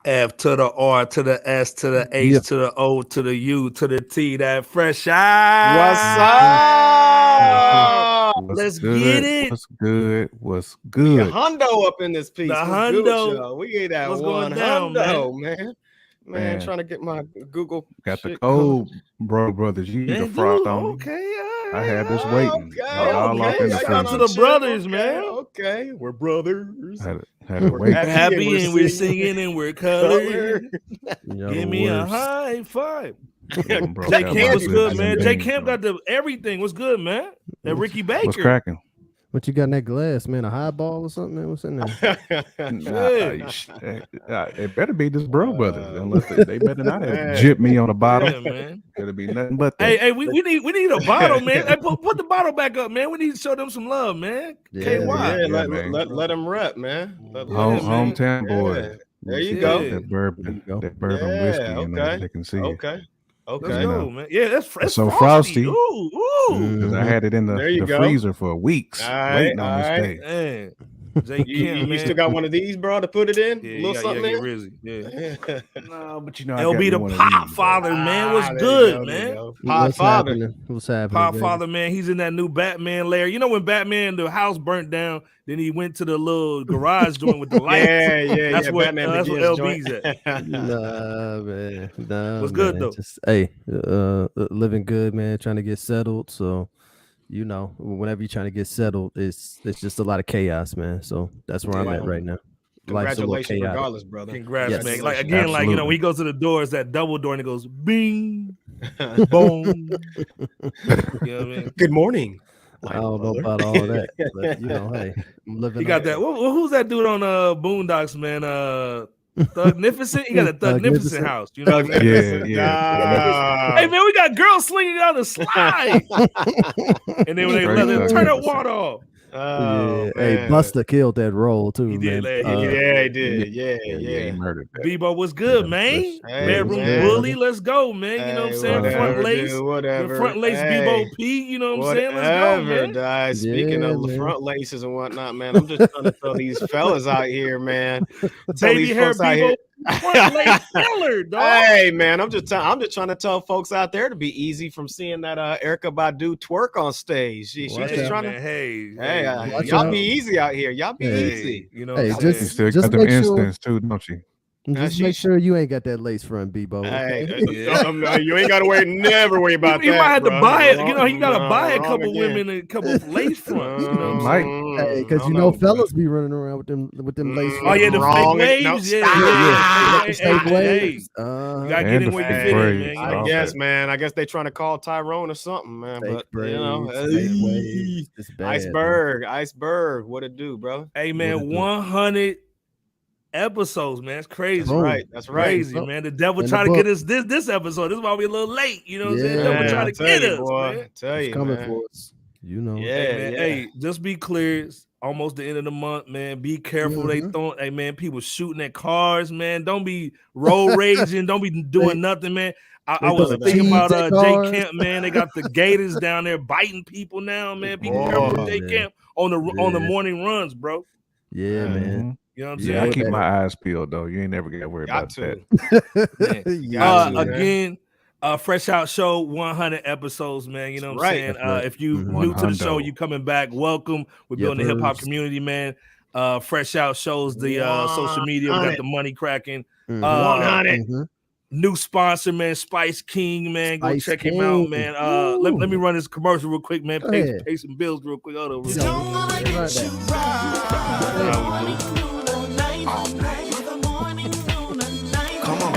F to the R to the S to the H to the O to the U to the T. That fresh out. What's up? Let's get it. What's good? What's good? Hundo up in this piece. The What's hundo. Good, y'all? We get that What's one going down, hundo, man. Trying to get my Google. Got the code, brothers. You need a frost on me. Okay, I had this waiting. Okay. Shout out to the brothers, man. Okay, we're brothers. Had to wait. We're happy and we're singing and we're colored. Give me a high five. J Camp was good, man. J Camp got the everything. What's good, man? And Ricky Baker. What's cracking? What you got in that glass, man? A highball or something, man? What's in there? It better be this brothers. Unless they better not have jipped me on the bottle. Yeah, man. Better be nothing but that. Hey, we need a bottle, man. Hey, put the bottle back up, man. We need to show them some love, man. KY. Let them rep, man. Hometown boy. There you go. That bourbon whiskey, and they can see it. Okay, let's go, man. Yeah, that's so frosty. Ooh. Because I had it in the freezer for weeks, waiting on this day. You still got one of these, bro, to put it in? Yeah, something in? Yeah. No, but you know, LB the Pop Father, man. What's good, man? Pop Father. What's happening? Pop Father, man. He's in that new Batman lair. You know when Batman, the house burnt down, then he went to the little garage joint with the lights. That's what LB's at. Nah, man. What's good though? Just, living good, man. Trying to get settled. So, you know, whenever you're trying to get settled, it's just a lot of chaos, man. So that's where I'm at right now. Congratulations, regardless, brother. Congrats, man. Like again, like you know, when he goes to the door, it's that double door, and it goes bing, boom. You know what I mean? Good morning. I don't know about all that, but you know, hey, I'm living. He got that. Who's that dude on Boondocks, man? Thugnificent. He got a Thugnificent house. You know? Yeah. Hey man, we got girls slinging down the slide, and then when they turn that water off. Hey, Buster killed that role too. He did. Man. He did. Yeah. He murdered that. Bebo, what's good, man? Bedroom bully, let's go, man. You know what I'm saying? The front lace, Bebo P. You know what I'm saying? Let's go, man. Speaking of the front laces and whatnot, man, I'm just trying to tell these fellas out here, man. Baby hair, Bebo. Front lace killer, dog. Hey, man, I'm just trying to tell folks out there to be easy from seeing that Erykah Badu twerk on stage. She's just trying to. Hey, y'all be easy out here. Y'all be easy. You know, you still got them instance too, don't you? Just make sure you ain't got that lace front, Bebo. Hey, you ain't got to never worry about that. You might have to buy it. You know, you got to buy a couple women and a couple lace fronts. You know, Mike. Because you know, fellas be running around with them lace fronts. Oh yeah, the fake waves. Fake waves. You gotta get in where you fit in, man. I guess, man. I guess they trying to call Tyrone or something, man. But you know, iceberg. What it do, bro? Hey, man, 100 episodes, man. It's crazy. That's right. Crazy, man. The devil trying to get us this episode. This is why we a little late. You know what I'm saying? The devil trying to get us, man. Tell you, coming for us. You know. Hey, just be clear. It's almost the end of the month, man. Be careful. They throwing, hey, man, people shooting at cars, man. Don't be road raging. Don't be doing nothing, man. I was thinking about J Camp, man. They got the gators down there biting people now, man. Be careful with J Camp on the morning runs, bro. Yeah, man. You know what I'm saying? I keep my eyes peeled though. You ain't never gonna worry about that. Again, Fresh Out Show, 100 episodes, man. You know what I'm saying? If you new to the show, you coming back, welcome. We're building the hip hop community, man. Fresh Out shows the social media. We got the money cracking. 100. New sponsor, man, Spice King, man. Go check him out, man. Let me run this commercial real quick, man. Pay some bills real quick. Hold on. Come on.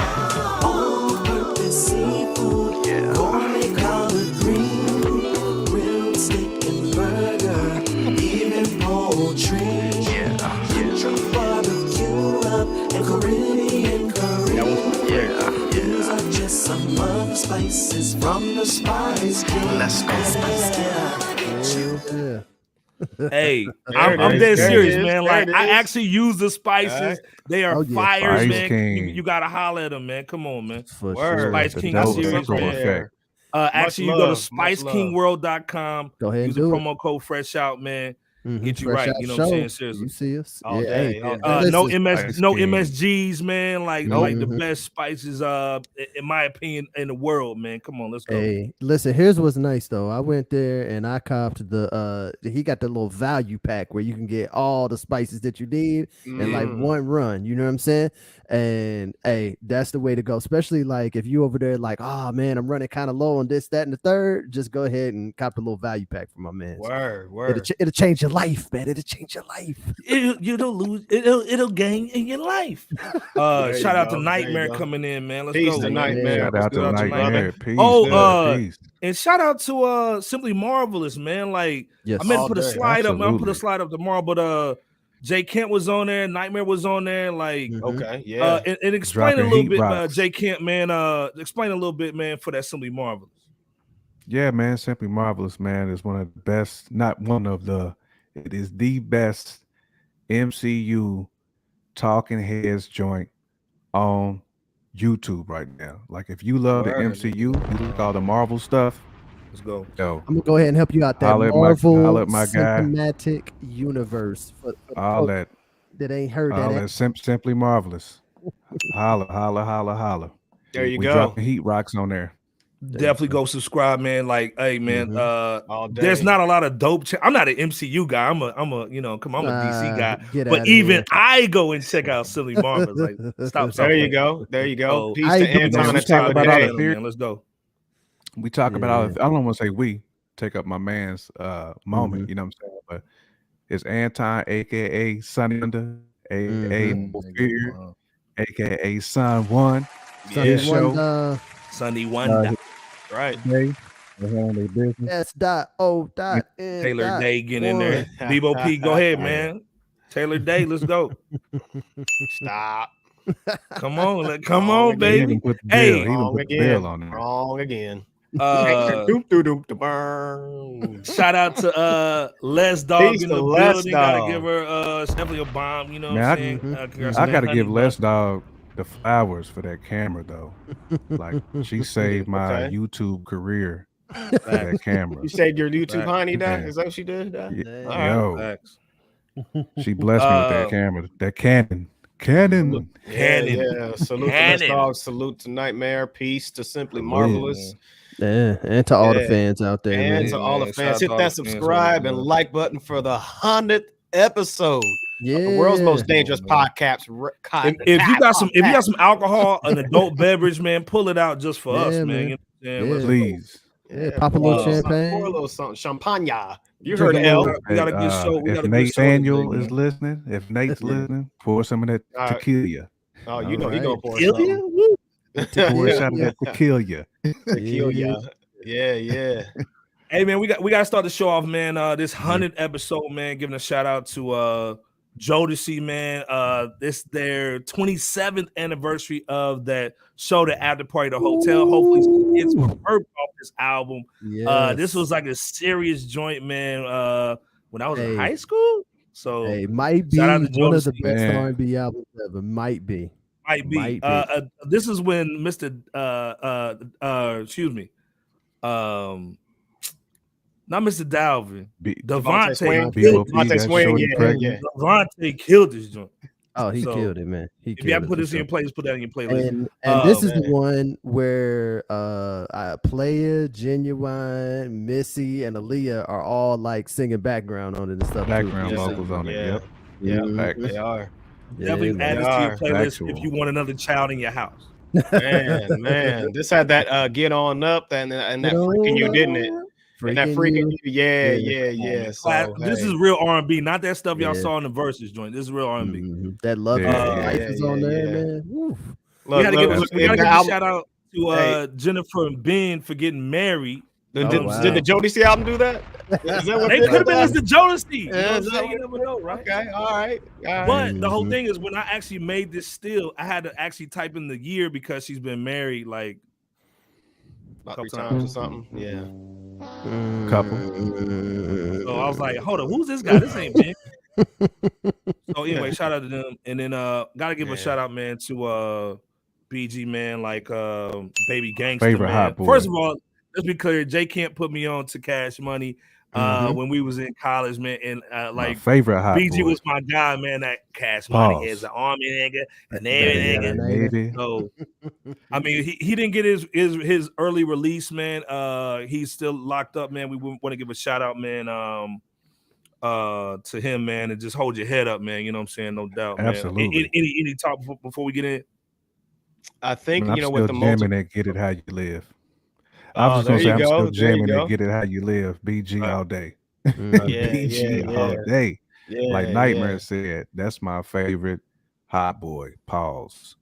All-purpose seafood. Yeah. Gourmet collard green. Grilled steak and burger. Even poultry. Yeah. Barbecue up and Caribbean curry. These are just some of the spices from the Spice King. Let's go. Yeah. Hey, I'm dead serious, man. Like I actually use the spices. They are fires, man. You gotta holler at them, man. Come on, man. Spice King, I serious, man. Actually, you go to spicekingworld.com. Go ahead and use the promo code Fresh Out, man. Get you right, you know what I'm saying? Seriously. You see us all day. No MSGs, man. Like the best spices, in my opinion, in the world, man. Come on, let's go. Hey, listen, here's what's nice though. I went there and I copped he got the little value pack where you can get all the spices that you need in like one run. You know what I'm saying? And hey, that's the way to go. Especially like if you over there like, oh man, I'm running kind of low on this, that, and the third. Just go ahead and cop the little value pack for my man. Word. It'll change your life, man. It'll change your life. It'll gain in your life. Shout out to Nightmare coming in, man. Let's go. Nightmare. Shout out to Nightmare. Peace. Peace. And shout out to Simply Marvelous, man. Like I meant to put a slide up. I'll put a slide up tomorrow, but Jay Kent was on there, Nightmare was on there, like and explain a little bit, Jay Kent, man. Explain a little bit, man, for that Simply Marvelous. Yeah, man, Simply Marvelous, man, is one of the best, it is the best MCU talking heads joint on YouTube right now. Like if you love the MCU, you look all the Marvel stuff. Let's go. Yo, I'm gonna go ahead and help you out. That Marvel cinematic universe. For all that ain't heard all that. Simply Marvelous. Holla. There you we go. Dropping heat rocks on there. Definitely go subscribe, man. Like, hey, man. There's not a lot of dope. I'm not an MCU guy. I'm a I'm a DC guy. But even I go and check out Silly Marvelous. Like, stop. There you go. Peace to Anton and Taylor. Let's go. We talk about I don't want to say we take up my man's moment, you know what I'm saying? But it's Anton, aka Sunny Wonder, aka Fear, aka Sun One. Sunny Wonder. Right. S.O.N. Taylor Day getting in there. Bebo P, go ahead, man. Taylor Day, let's go. Stop. Come on, baby. Hey, wrong again. Shout out to Les Dog in the building. Gotta give her definitely a bomb, you know what I'm saying? I gotta give Les Dog the flowers for that camera though. Like she saved my YouTube career. That camera. You saved your YouTube honey, dog? Is that what she did? Yo. She blessed me with that camera. That Canon. Yeah. Salute to Les Dog. Salute to Nightmare. Peace to Simply Marvelous. Yeah, and to all the fans out there. And to all the fans. Hit that subscribe and like button for the 100th episode. Yeah, the world's most dangerous podcast. If you got some alcohol, an adult beverage, man, pull it out just for us, man. You know, please. Pop a little champagne. Pour a little something. Champagne. You heard L. We gotta get show. If Nathaniel is listening, if Nate's listening, pour some of that tequila. Oh, you know he gonna pour tequila. Pour a shot of that tequila. Yeah. Hey man, we got to start the show off, man. This 100th episode, man. Giving a shout out to Jodeci, man. This their 27th anniversary of that show, the After Party, the Hotel. Hopefully, some kids were hurt off this album. Yes. This was like a serious joint, man. When I was in high school, so might be one of the best R&B albums ever. Might be. This is when Mr. Not Mr. Dalvin. Devontae killed this joint. Oh, he killed it, man. If you haven't put this in your playlist, put that in your playlist. And this is the one where Player, Genuine, Missy, and Aaliyah are all like singing background on it and stuff. Background vocals on it. Yep. They are. Definitely add this to your playlist if you want another child in your house. Man, this had that get on up and that freaking you, didn't it? And that freaking yeah. So, this is real R&B, not that stuff y'all saw in the verses joint. This is real R&B. That Love Life is on there, man. Woo. We gotta give a shout out to Jennifer and Ben for getting married. Did the Jodeci album do that? Is that what they could have been as the Jodeci. You never know, right? Okay, all right. But the whole thing is, when I actually made this still, I had to actually type in the year because she's been married like about 3 times or something. Yeah. Couple. So I was like, hold on, who's this guy? This ain't Ben. So anyway, shout out to them. And then gotta give a shout out, man, to BG, man, like Baby Gangsta. Favorite man. hot boy. First of all, let's be clear, Jay can't put me on to Cash Money. when we was in college, man, and my like favorite hot BG boy. was my guy, man. That cash money is an army nigga, a Navy nigga. Navy. So I mean, he didn't get his early release, man. He's still locked up, man. We want to give a shout out, man, to him, man, and just hold your head up, man. You know what I'm saying? No doubt, man. Absolutely. Any talk before we get in? I think I'm with the jamming that Get It How You Live. I was there just gonna say you I'm go, still jamming that Get It How You Live. BG all day. BG all day. Like Nightmare said, that's my favorite hot boy. Pause.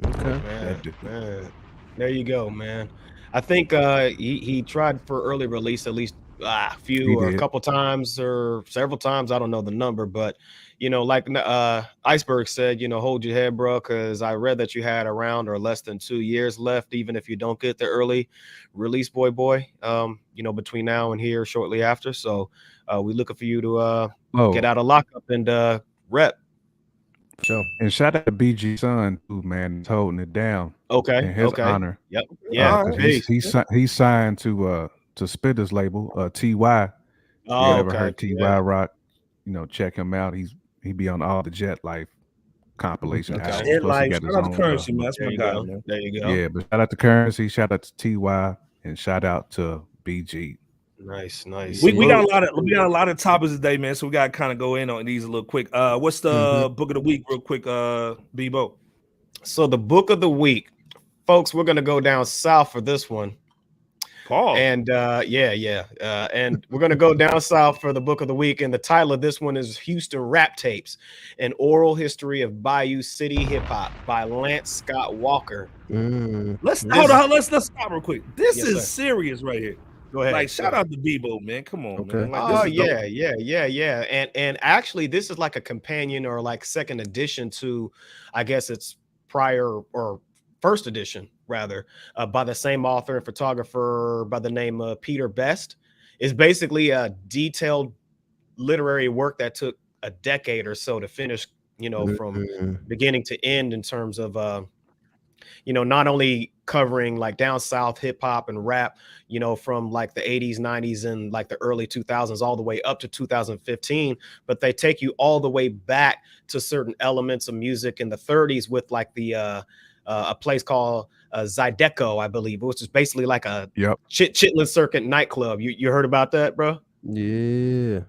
Okay. Man. There you go, man. I think he tried for early release at least a couple times or several times. I don't know the number, but like Iceberg said, hold your head, bro, because I read that you had around or less than 2 years left, even if you don't get the early release, boy. Between now and here shortly after. So we looking for you to get out of lockup and rep. So and shout out to BG son too, man, he's holding it down. Okay. In his honor. Yep. Yeah. He's signed to Spitter's label, TY. Oh, ever heard TY Rock? Check him out. He be on all the Jet Life compilation albums. Jet Life. Shout out to Currency, man. That's my guy, man. There you go. Yeah, but shout out to Currency, shout out to TY, and shout out to BG. Nice. We got a lot of topics today, man. So we got to kind of go in on these a little quick. What's the book of the week, real quick, Bebo? So the book of the week, folks, we're gonna go down south for this one. Paul. And and we're gonna go down south for the book of the week. And the title of this one is Houston Rap Tapes: An Oral History of Bayou City Hip Hop by Lance Scott Walker. Let's stop real quick. This is serious right here. Go ahead. Like, shout out to Bebo, man. Come on, man. Like, yeah. And actually, this is like a companion or like second edition to, I guess it's prior or first edition rather, by the same author and photographer by the name of Peter Best. It's basically a detailed literary work that took a decade or so to finish, from beginning to end in terms of, not only covering like down south hip hop and rap, from like the 80s, 90s, and like the early 2000s all the way up to 2015, but they take you all the way back to certain elements of music in the 30s with like the a place called Zydeco, I believe, which is basically like a Chitlin Circuit nightclub. You heard about that, bro? Yeah,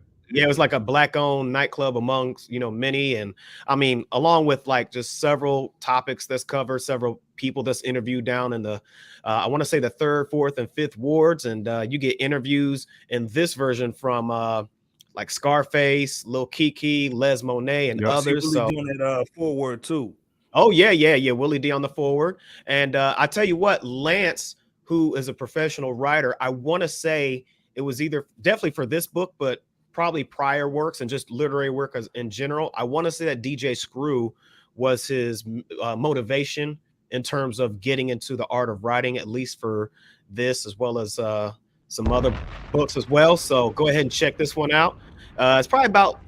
it was like a black-owned nightclub amongst, many. And I mean, along with like just several topics that's covered, several people that's interviewed down in the, I want to say the 3rd, 4th, and 5th wards. And you get interviews in this version from like Scarface, Lil Kiki, Les Monet, and others. So doing it forward too. Oh, yeah. Willie D on the forward. And I tell you what, Lance, who is a professional writer, I want to say it was either definitely for this book, but probably prior works and just literary work in general. I want to say that DJ Screw was his motivation in terms of getting into the art of writing, at least for this, as well as some other books as well. So go ahead and check this one out. It's probably about,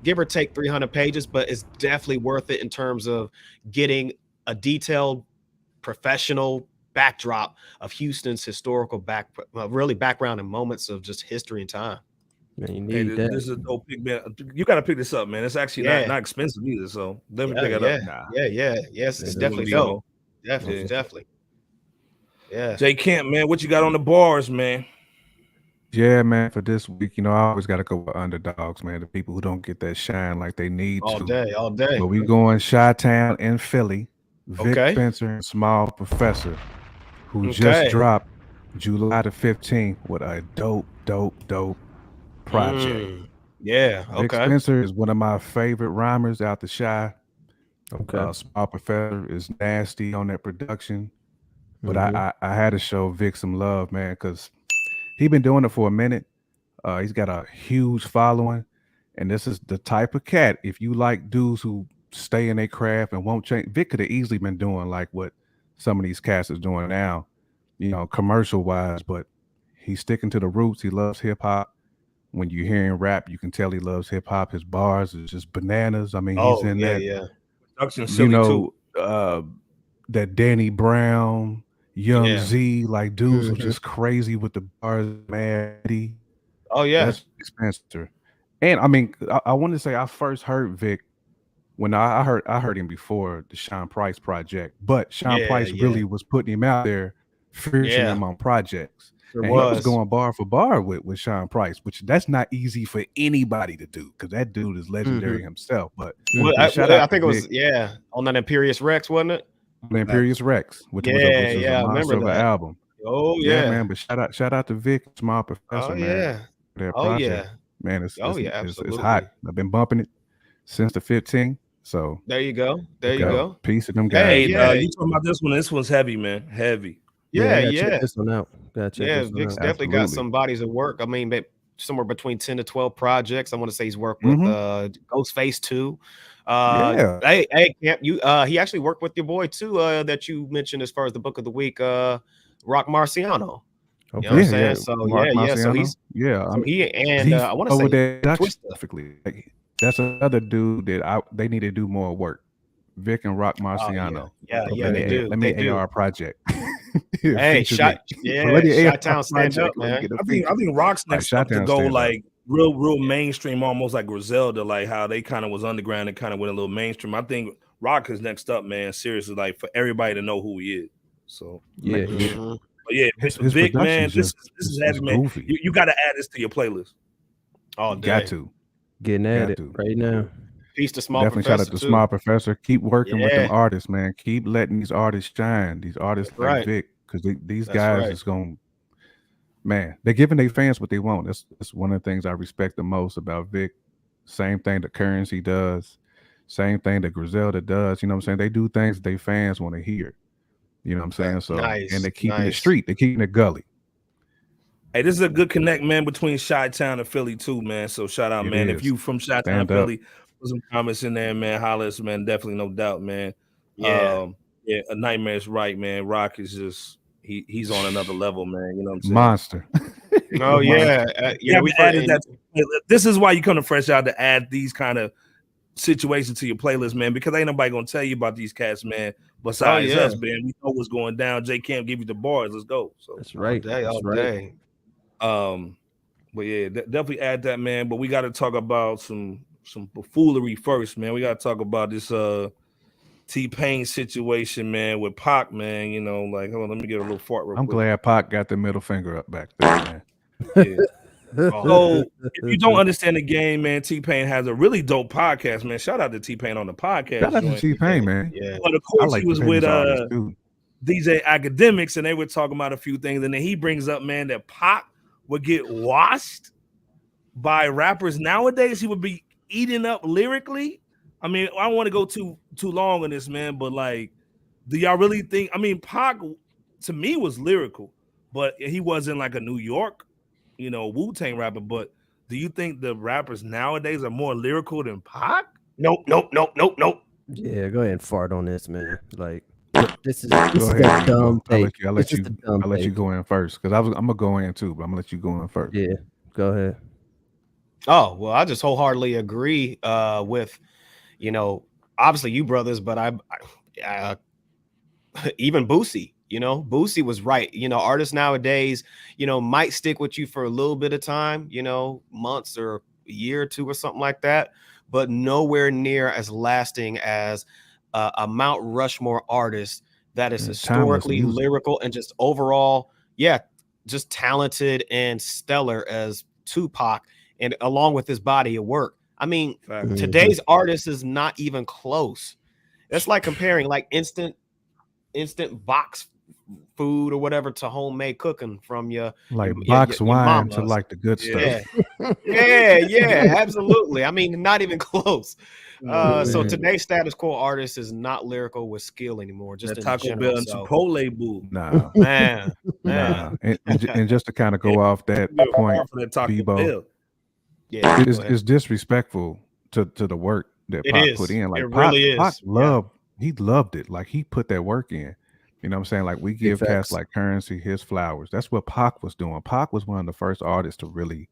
give or take, 300 pages, but it's definitely worth it in terms of getting a detailed professional backdrop of Houston's historical background and moments of just history and time. Man, you need that. This is a dope pick, man. You got to pick this up, man. It's actually not expensive either, so definitely pick it up. Yes, it's definitely dope. Definitely. Yeah. Jay Camp, man, what you got on the bars, man? Yeah, man, for this week, I always got to go with underdogs, man. The people who don't get that shine like they need to. All day. But we going Chi-Town in Philly. Vic Spencer and Small Professor, who just dropped July the 15th with a dope project. Vic Spencer is one of my favorite rhymers out the Chi. Small Professor is nasty on that production. But I had to show Vic some love, man, because he's been doing it for a minute. He's got a huge following. And this is the type of cat, if you like dudes who stay in their craft and won't change. Vic could have easily been doing like what some of these cats is doing now, commercial wise, but he's sticking to the roots. He loves hip hop. When you hear him rap, you can tell he loves hip hop. His bars is just bananas. I mean, he's in that. Production that Danny Brown, Young Z, like dudes were just crazy with the bars, Maddie. Oh yeah. That's Spencer. And I mean, I want to say I first heard Vic when I heard him before the Sean Price project, but Sean Price really was putting him out there, featuring him on projects. Sure and he was going bar for bar with Sean Price, which that's not easy for anybody to do because that dude is legendary himself. But I think it was on that Imperious Rex, wasn't it? The Imperious Rex, which was a monster of an album. Oh yeah, man. But shout out to Vic, Small Professor, man. Man, it's hot. I've been bumping it since the 15. So there you go. Peace of them guys. Hey, you talking about this one? This one's heavy, man. Heavy. Check this one out. Vic's definitely got some bodies of work. I mean, somewhere between 10 to 12 projects. I want to say he's worked with Ghostface too. Hey, Camp, he actually worked with your boy too, that you mentioned as far as the book of the week, Rock Marciano. You know what I'm saying? So so he's I want to say specifically. That's another dude that they need to do more work. Vic and Rock Marciano. They do. Let me AR project. Hey, Shot-Town stand up, man. I think Rock's next up to go like real mainstream, almost like Griselda, like how they kind of was underground and kind of went a little mainstream. I think Rock is next up, man. Seriously, like for everybody to know who he is. So his Vic, man, this is heavy, man. You got to add this to your playlist. Oh, got to. Getting at it right now. Peace to Small Definitely Professor. Shout out to Small Professor. Keep working with them artists, man. Keep letting these artists shine. These artists like Vic, because these guys is going. Man, they're giving their fans what they want. That's one of the things I respect the most about Vic. Same thing that Currency does. Same thing that Griselda does. You know what I'm saying? They do things their fans want to hear. You know what I'm saying? So and they're keeping it street. They're keeping it gully. Hey, this is a good connect, man, between Chi-Town and Philly too, man. So shout out, man. If you from Chi-Town, Philly, put some comments in there, man. Holler us, man. Definitely, no doubt, man. A Nightmare is right, man. Rock is just he's on another level, man. You know what I'm saying? Monster. We added that. This is why you come to Fresh Out to add these kind of situations to your playlist, man, because ain't nobody gonna tell you about these cats, man. Besides us, man. We know what's going down. J Camp give you the bars. Let's go. So that's right. All day. But definitely add that, man. But we got to talk about some buffoonery first, man. We got to talk about this T-Pain situation, man, with Pac, man. You know, like, hold on, let me get a little fart real quick. I'm glad Pac got the middle finger up back there, man. So if you don't understand the game, man, T-Pain has a really dope podcast, man. Shout out to T-Pain on the podcast. Shout out to T-Pain, man. But of course, he was with DJ Academics, and they were talking about a few things, and then he brings up, man, that Pac would get washed by rappers nowadays. He would be eating up lyrically. I mean, I don't want to go too long on this, man, but like, do y'all really think? I mean, Pac to me was lyrical, but he wasn't like a New York, Wu-Tang rapper. But do you think the rappers nowadays are more lyrical than Pac? Nope. Yeah, go ahead and fart on this, man. Like, this is a dumb take. I'll let you go in first because I'm gonna go in too, but I'm gonna let you go in first. Yeah, go ahead. Oh well, I just wholeheartedly agree with, obviously you brothers, but I even Boosie. Boosie was right. Artists nowadays, might stick with you for a little bit of time, months or a year or two or something like that, but nowhere near as lasting as a Mount Rushmore artist that is historically lyrical and just overall, just talented and stellar as Tupac, and along with his body of work. I mean, today's artist is not even close. That's like comparing like instant box food or whatever to homemade cooking from your box wine to like the good stuff. Yeah, absolutely. I mean, not even close. So today's status quo artist is not lyrical with skill anymore. Just that Taco Bell and Chipotle boo. Nah, man. And just to kind of go off that point, Bebo, it's disrespectful to the work that Pac put in. Like, it really Pac he loved it. Like, he put that work in. You know what I'm saying? Like, we give cats like Currency his flowers. That's what Pac was doing. Pac was one of the first artists to really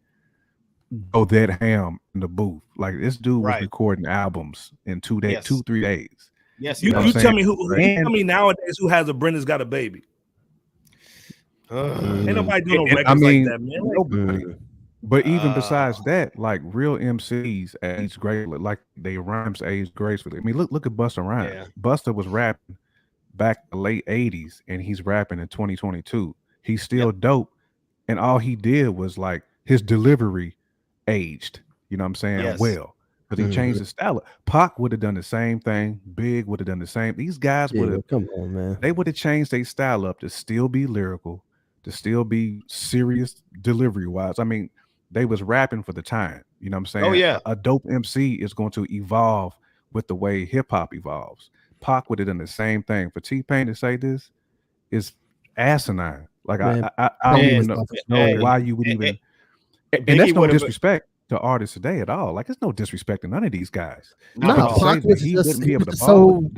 go that ham in the booth. Like, this dude was recording albums in 2 days, 2-3 days. Yes, you tell me tell me nowadays who has a Brenda's Got a Baby. Ain't nobody doing no records like that, man. Nobody. But even besides that, like real MCs age gracefully, like they rhymes age gracefully. I mean, look at Busta Rhymes. Yeah. Busta was rapping back in the late 80s and he's rapping in 2022. He's still dope. And all he did was like his delivery aged, you know what I'm saying? Yes. Well, because he changed his style. Pac would have done the same thing. Big would have done the same. These guys would have, come on, man. they would have changed their style up to still be lyrical, to still be serious delivery wise. I mean, they was rapping for the time, you know what I'm saying? Oh, yeah. A dope MC is going to evolve with the way hip hop evolves. Pac would have done the same thing. For T-Pain to say this is asinine. Like Man, I don't man, even know why you would even. And that's no disrespect to artists today at all. Like, it's no disrespect to none of these guys. Not at all. Pac was He just wouldn't be able to so.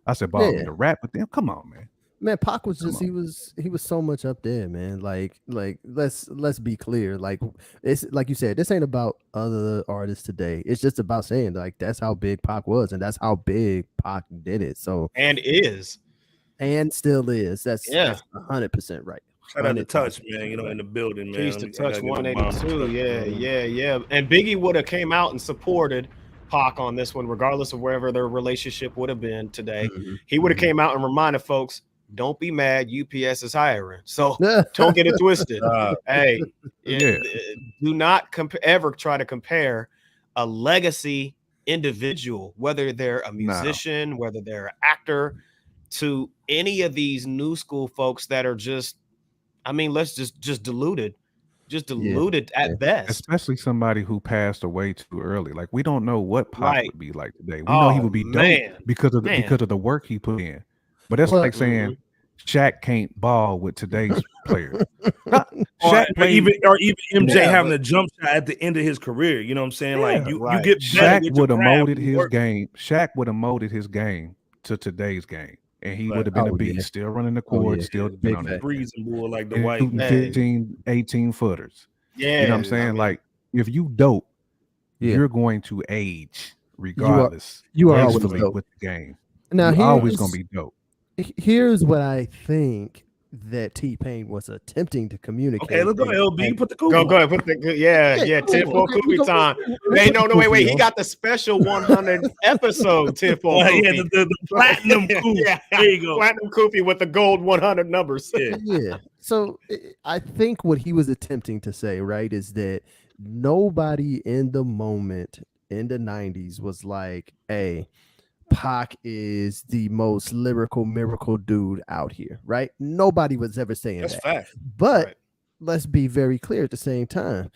I said ball to rap with them. Come on, man. Man, Pac was just he was so much up there, man. Like let's be clear. Like it's like you said, this ain't about other artists today. It's just about saying like that's how big Pac was, and that's how big Pac did it. So and still is. That's 100% right. Shout out to Touch, man. You know, in the building, man. He's to Touch 182. Yeah. And Biggie would have came out and supported Pac on this one, regardless of wherever their relationship would have been today. He would have came out and reminded folks, don't be mad, UPS is hiring. So don't get it twisted. Hey, do not ever try to compare a legacy individual, whether they're a musician, whether they're an actor, to any of these new school folks that are just, I mean, let's just diluted. Just diluted at best. Especially somebody who passed away too early. Like, we don't know what Pac would be like today. We know he would be dope because of the work he put in. But that's like saying Shaq can't ball with today's players. Or even MJ having a jump shot at the end of his career. You know what I'm saying? Like you get Shaq would have molded his game. Shaq would have molded his game to today's game. And he would have been a beast, still running the court, still doing on it. Breezing bull like the white 15, 18 footers. Yeah. You know what I'm saying? Like, if you dope, you're going to age regardless. You are always dope with the game. Now, you're always going to be dope. Here's what I think that T-Pain was attempting to communicate. Okay, let's go, LB. Put the go ahead. Put the tenfold Koopy time. Hey, no, wait. He got the special 100 episode tenfold Koopy. Yeah, the platinum Koopy. There you go. Platinum Koopy with the gold 100 numbers. Yeah. So I think what he was attempting to say, right, is that nobody in the moment in the 90s was like, hey, Pac is the most lyrical miracle dude out here, right? Nobody was ever saying that. That's fact. But let's be very clear at the same time.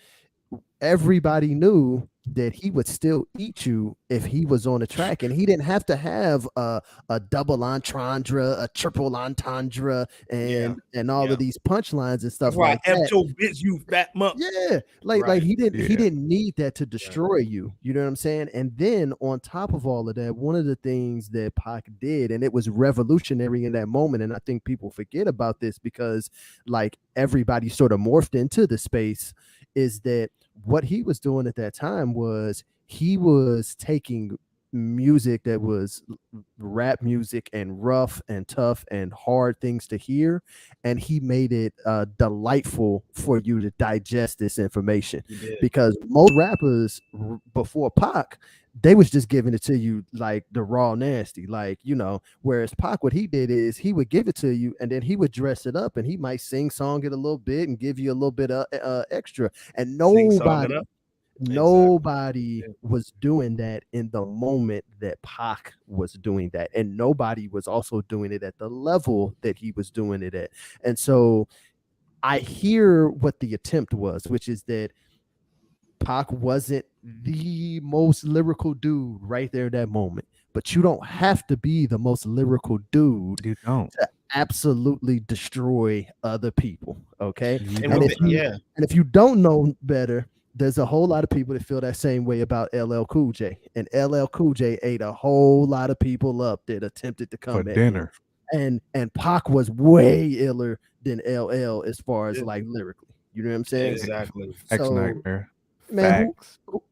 Everybody knew that he would still eat you if he was on the track, and he didn't have to have a double entendre, a triple entendre, and all of these punchlines and stuff like that. Your bitch, you fat muck. Yeah, like he didn't need that to destroy you. You know what I'm saying? And then on top of all of that, one of the things that Pac did, and it was revolutionary in that moment, and I think people forget about this because like everybody sort of morphed into the space, is that what he was doing at that time was he was taking music that was rap music and rough and tough and hard things to hear, and he made it delightful for you to digest this information. Because most rappers before Pac, they was just giving it to you like the raw nasty, like, you know, whereas Pac, what he did is he would give it to you and then he would dress it up and he might sing song it a little bit and give you a little bit of extra. And nobody was doing that in the moment that Pac was doing that, and nobody was also doing it at the level that he was doing it at. And so I hear what the attempt was, which is that Pac wasn't the most lyrical dude right there at that moment, but you don't have to be the most lyrical dude to absolutely destroy other people. Okay. And if you don't know better, there's a whole lot of people that feel that same way about LL Cool J, and LL Cool J ate a whole lot of people up that attempted to come for dinner. And Pac was way iller than LL as far as like lyrically. You know what I'm saying? Exactly. Nightmare. Man,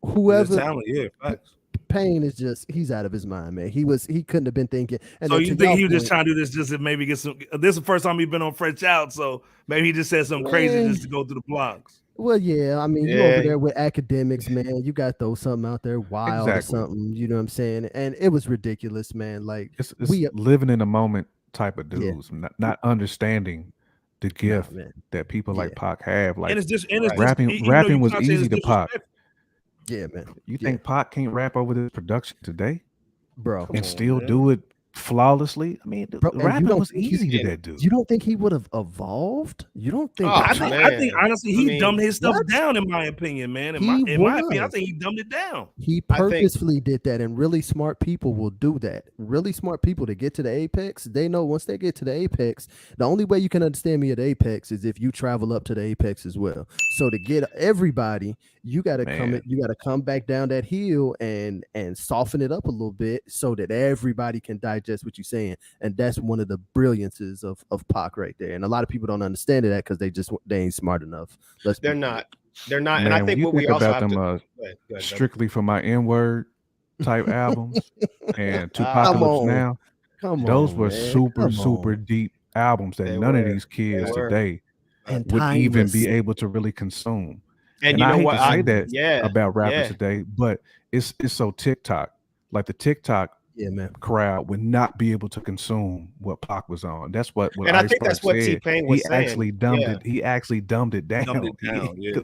whoever talent, facts. Pain is just, he's out of his mind, man. He couldn't have been thinking. And so you think he was just trying to do this just to maybe get some? This is the first time he's been on FRSHOUT, so maybe he just said something crazy just to go through the blogs. Well, yeah, I mean, you over there with academics, man. You got to throw something out there wild or something. You know what I'm saying? And it was ridiculous, man. Like it's living in a moment type of Yeah. dudes, not understanding the gift man. that people like Pac have. Like, and it's just and it's rapping was easy to Pac. Yeah, man. You think Pac can't rap over this production today, bro, and still do it flawlessly? I mean, rapping was easy to that dude. You don't think he would have evolved? You don't think? I think honestly, he dumbed his stuff down. In my opinion, man. In my opinion, I think he dumbed it down. He purposefully did that, and really smart people will do that. Really smart people to get to the apex, they know once they get to the apex, the only way you can understand me at apex is if you travel up to the apex as well. So to get everybody, you got to come back down that hill and soften it up a little bit so that everybody can digest what you're saying. And that's one of the brilliances of Pac right there. And a lot of people don't understand that because they ain't smart enough. They're not. Man, and I think what we also have to go ahead, strictly for my N-word type albums and Tupacalypse Now. Those were super deep albums that none of these kids today would even be able to really consume. And you know what? I hate to say that about rappers today, but it's so TikTok. Like the TikTok crowd would not be able to consume what Pac was on. That's what and I think that's what T-Pain was saying. He actually dumbed it down.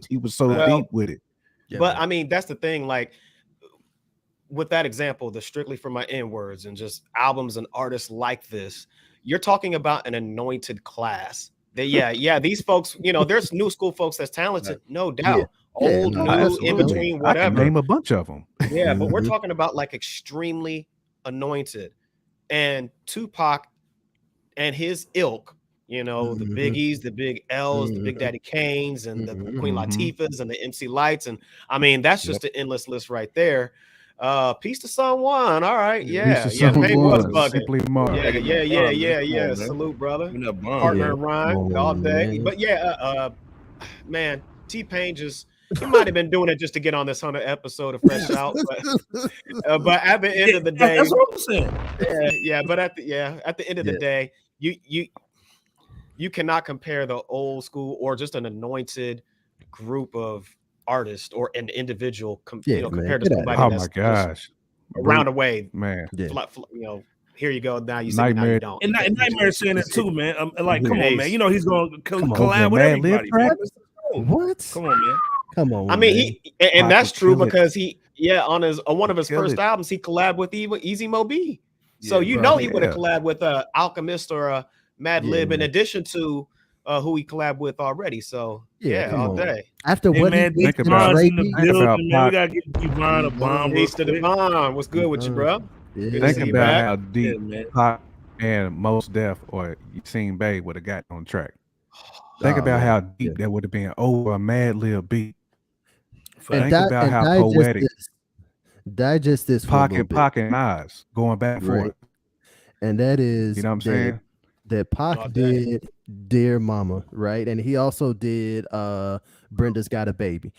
He was so deep with it. But I mean, that's the thing. Like with that example, the strictly for my N-words and just albums and artists like this, you're talking about an anointed class. These folks, you know, there's new school folks that's talented, no doubt. Old, new, in between, whatever. I can name a bunch of them. Yeah, but we're talking about like extremely anointed. And Tupac and his ilk, you know, the Biggies, the Big L's, the Big Daddy Kanes, and the Queen Latifahs and the MC Lights. And I mean, that's just an endless list right there. Peace to someone. All right, Pain was bugging. Yeah. Salute, brother. Partner in rhyme all day. But man, T-Pain just he might have been doing it just to get on this 100th episode of Fresh Out, but at the end of the day, that's what I'm saying. But at the end of the day, you cannot compare the old school or just an anointed group of artist or an individual compared to somebody that's around away, man. Here you go. Now you say now you don't. And Nightmare saying that too, man. Like, come on, man. You know he's gonna collab with everybody. What? Come on. I mean, and that's true because he on one of his first albums he collabed with Easy Mo B. So he would have collabed with Alchemist or Mad Lib in addition to who he collabed with already. So all day. After what think about we gotta get Devon a bomb. Peace to Devon. What's good with you, bro? Think about how deep Pac and Mos Def or Yasin Bey would have got on track. Think about how deep that would have been over a Mad Lib beat. Think about how poetic. Digest this. Pac and Nas going back and forth. And that is, you know what I'm saying? That Pac did Dear Mama, right? And he also did Brenda's Got a Baby.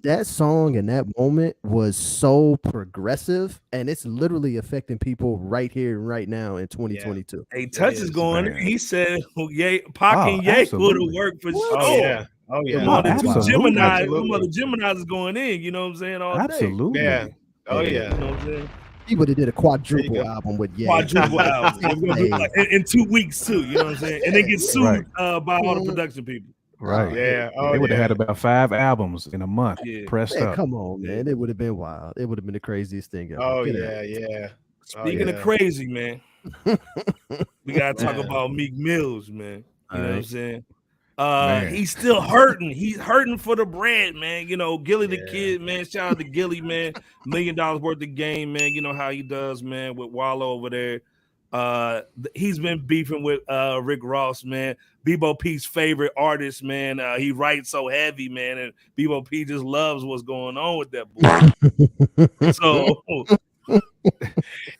That song and that moment was so progressive, and it's literally affecting people right here and right now in 2022. Hey, Touch is going. He said, Pac and Ye would have worked for sure. Oh yeah. Mother Gemini is going in. You know what I'm saying? All absolutely. Day. Yeah. Oh yeah. You know what I'm saying? He would have did a quadruple album with quadruple album in 2 weeks too. You know what I'm saying? And then get sued by all the production people. Right. Yeah. They would have had about 5 albums in a month pressed up. Come on, man. It would have been wild. It would have been the craziest thing ever. Oh, yeah. Speaking of crazy, man, we got to talk about Meek Mills, man. You know what I'm saying? He's still hurting. He's hurting for the bread, man. You know, Gillie the Kid, man. Shout out to Gillie, man. $1 million worth of game, man. You know how he does, man, with Wallow over there. He's been beefing with Rick Ross, man. Bebo P's favorite artist, man. He writes so heavy, man, and Bebo P just loves what's going on with that boy. So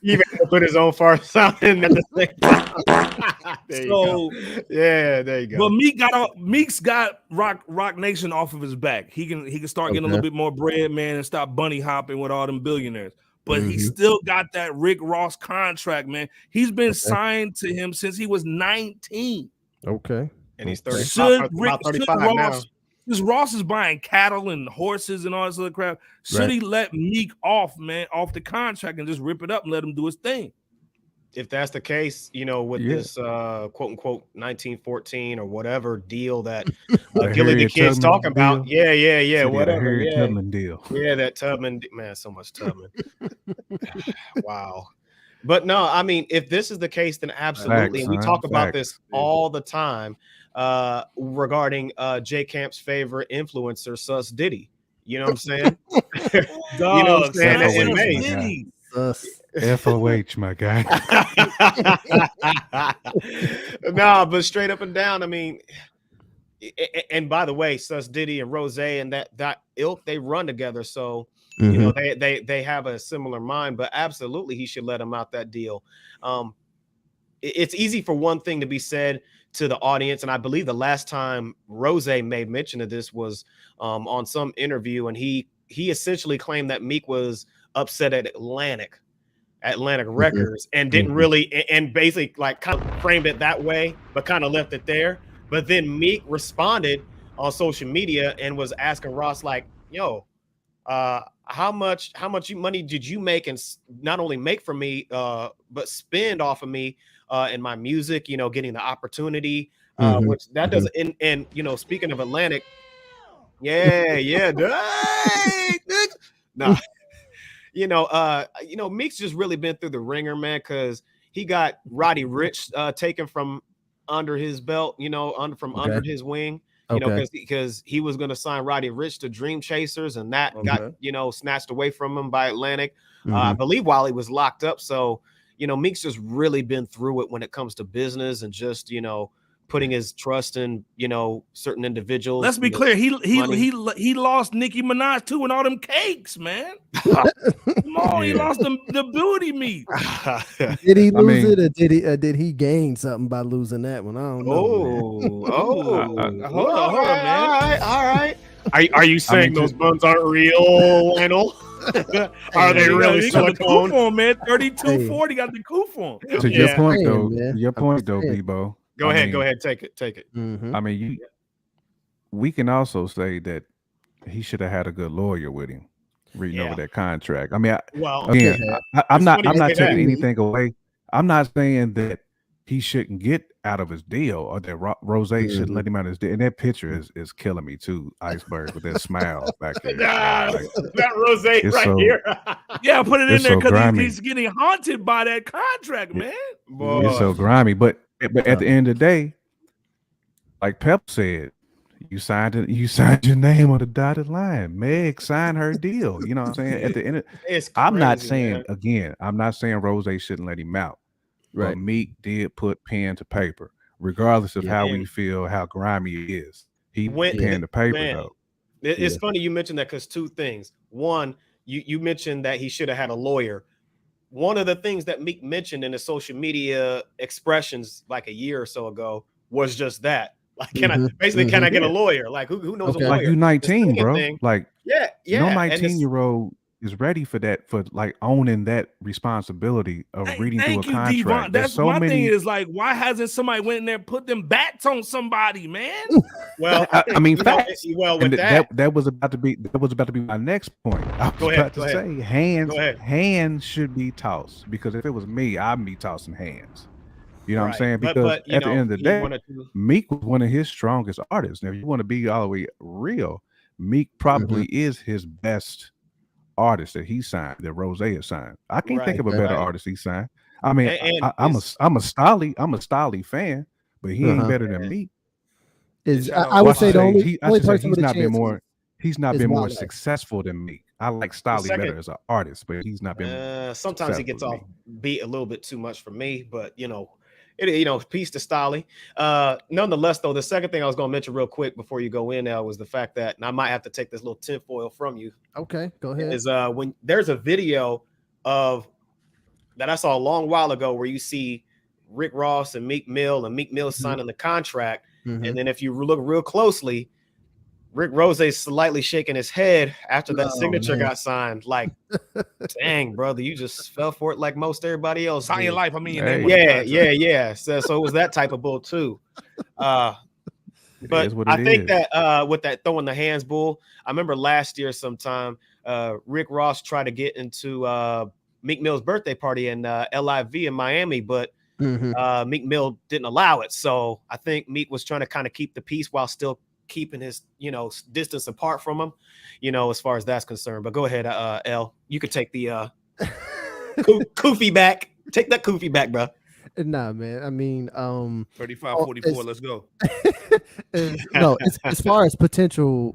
he even put his own far sound in at the same time. There you go. But Meek's got Rock Nation off of his back. He can start getting a little bit more bread, man, and stop bunny hopping with all them billionaires. But he still got that Rick Ross contract, man. He's been signed to him since he was 19. Okay. And he's 35 now. Since Ross is buying cattle and horses and all this other crap, should he let Meek off the contract and just rip it up and let him do his thing? If that's the case, you know, with this quote unquote 1914 or whatever deal that Gillie the Kid's talking about, whatever, Tubman deal, that Tubman, man, so much Tubman. Wow. But no, I mean, if this is the case, then absolutely. And we talk about this all the time regarding J Camp's favorite influencer, Sus Diddy. You know what I'm saying? You know what I'm saying? That's amazing. FOH, my guy. No, but straight up and down, I mean, and by the way, Sus Diddy and Rose and that ilk, they run together. So, you know, they have a similar mind, but absolutely he should let him out that deal. It's easy for one thing to be said to the audience. And I believe the last time Rose made mention of this was on some interview. And he essentially claimed that Meek was upset at Atlantic Records and didn't really, and basically like kind of framed it that way, but kind of left it there. But then Meek responded on social media and was asking Ross like, yo, how much money did you make and not only make for me, but spend off of me in my music, you know, getting the opportunity, which that doesn't, and you know, speaking of Atlantic, no. You know, Meek's just really been through the ringer, man, because he got Roddy Ricch taken from under his belt, you know, under his wing, you know, because he was going to sign Roddy Ricch to Dream Chasers, and that got, you know, snatched away from him by Atlantic, I believe, while he was locked up. So, you know, Meek's just really been through it when it comes to business and just, you know, putting his trust in, you know, certain individuals. Let's be clear. He lost Nicki Minaj too and all them cakes, man. Come on, he lost the booty meat. Did he lose it, or did he gain something by losing that one? I don't know. Hold on, man. All right. Are you saying those buns aren't real, Lionel? Are they really silicone? On, man. 3240 got the coup on. To your point, though, Bebo. Go ahead. Take it. I mean, we can also say that he should have had a good lawyer with him reading over that contract. I mean, I'm not taking anything away. I'm not saying that he shouldn't get out of his deal or that Rose shouldn't let him out of his deal. And that picture is killing me too, Iceberg, with that smile back there. That Rose right here. Yeah, put it in there because he's getting haunted by that contract, man. It's so grimy, but at the end of the day, like Pep said, you signed your name on the dotted line. Meg signed her deal. You know what I'm saying? At the end, I'm not saying Rose shouldn't let him out. Right. But Meek did put pen to paper, regardless of how we feel, how grimy it is. He went pen to paper though. It's funny you mentioned that because two things. One, you mentioned that he should have had a lawyer. One of the things that Meek mentioned in his social media expressions like a year or so ago was just that. Like, can I get a lawyer? Like, who knows a lawyer? Like, you 19, bro. Thing. Like, no 19-year-old is ready for that, for like owning that responsibility of reading through a contract. Devon. That's so my thing is like, why hasn't somebody went in there and put them bats on somebody, man? Well, I mean, facts. With that was about to be my next point. I was about to say hands should be tossed, because if it was me, I'd be tossing hands. You know what I'm saying? Because at the end of the day, Meek was one of his strongest artists. Now, if you want to be all the way real, Meek probably is his best artist that he signed, that Rose has signed. I can't think of a better artist he signed. I mean, I'm a Stolly fan, but he ain't better than Meek. I would say the only person he's not been more successful than Meek. I like Stolly better as an artist, but he's not been. Sometimes he gets off beat a little bit too much for me, but peace to Stolly. Nonetheless, though, the second thing I was going to mention real quick before you go in now was the fact that, and I might have to take this little tinfoil from you. Okay, go ahead. Is when there's a video of that I saw a long while ago where you see Rick Ross and Meek Mill signing the contract, and then if you look real closely, Rick Rose slightly shaking his head after that signature got signed. Like, dang, brother, you just fell for it like most everybody else. Sign your life. I mean, yeah. So it was that type of bull too. But I think that with that throwing the hands bull, I remember last year sometime Rick Ross tried to get into Meek Mill's birthday party in LIV in Miami, but Meek Mill didn't allow it. So I think Meek was trying to kind of keep the peace while still keeping his, distance apart from him, as far as that's concerned. But go ahead, L. You could take the Koofy back. Take that Koofy back, bro. Nah, man. I mean, 35-44. Let's go. No, as far as potential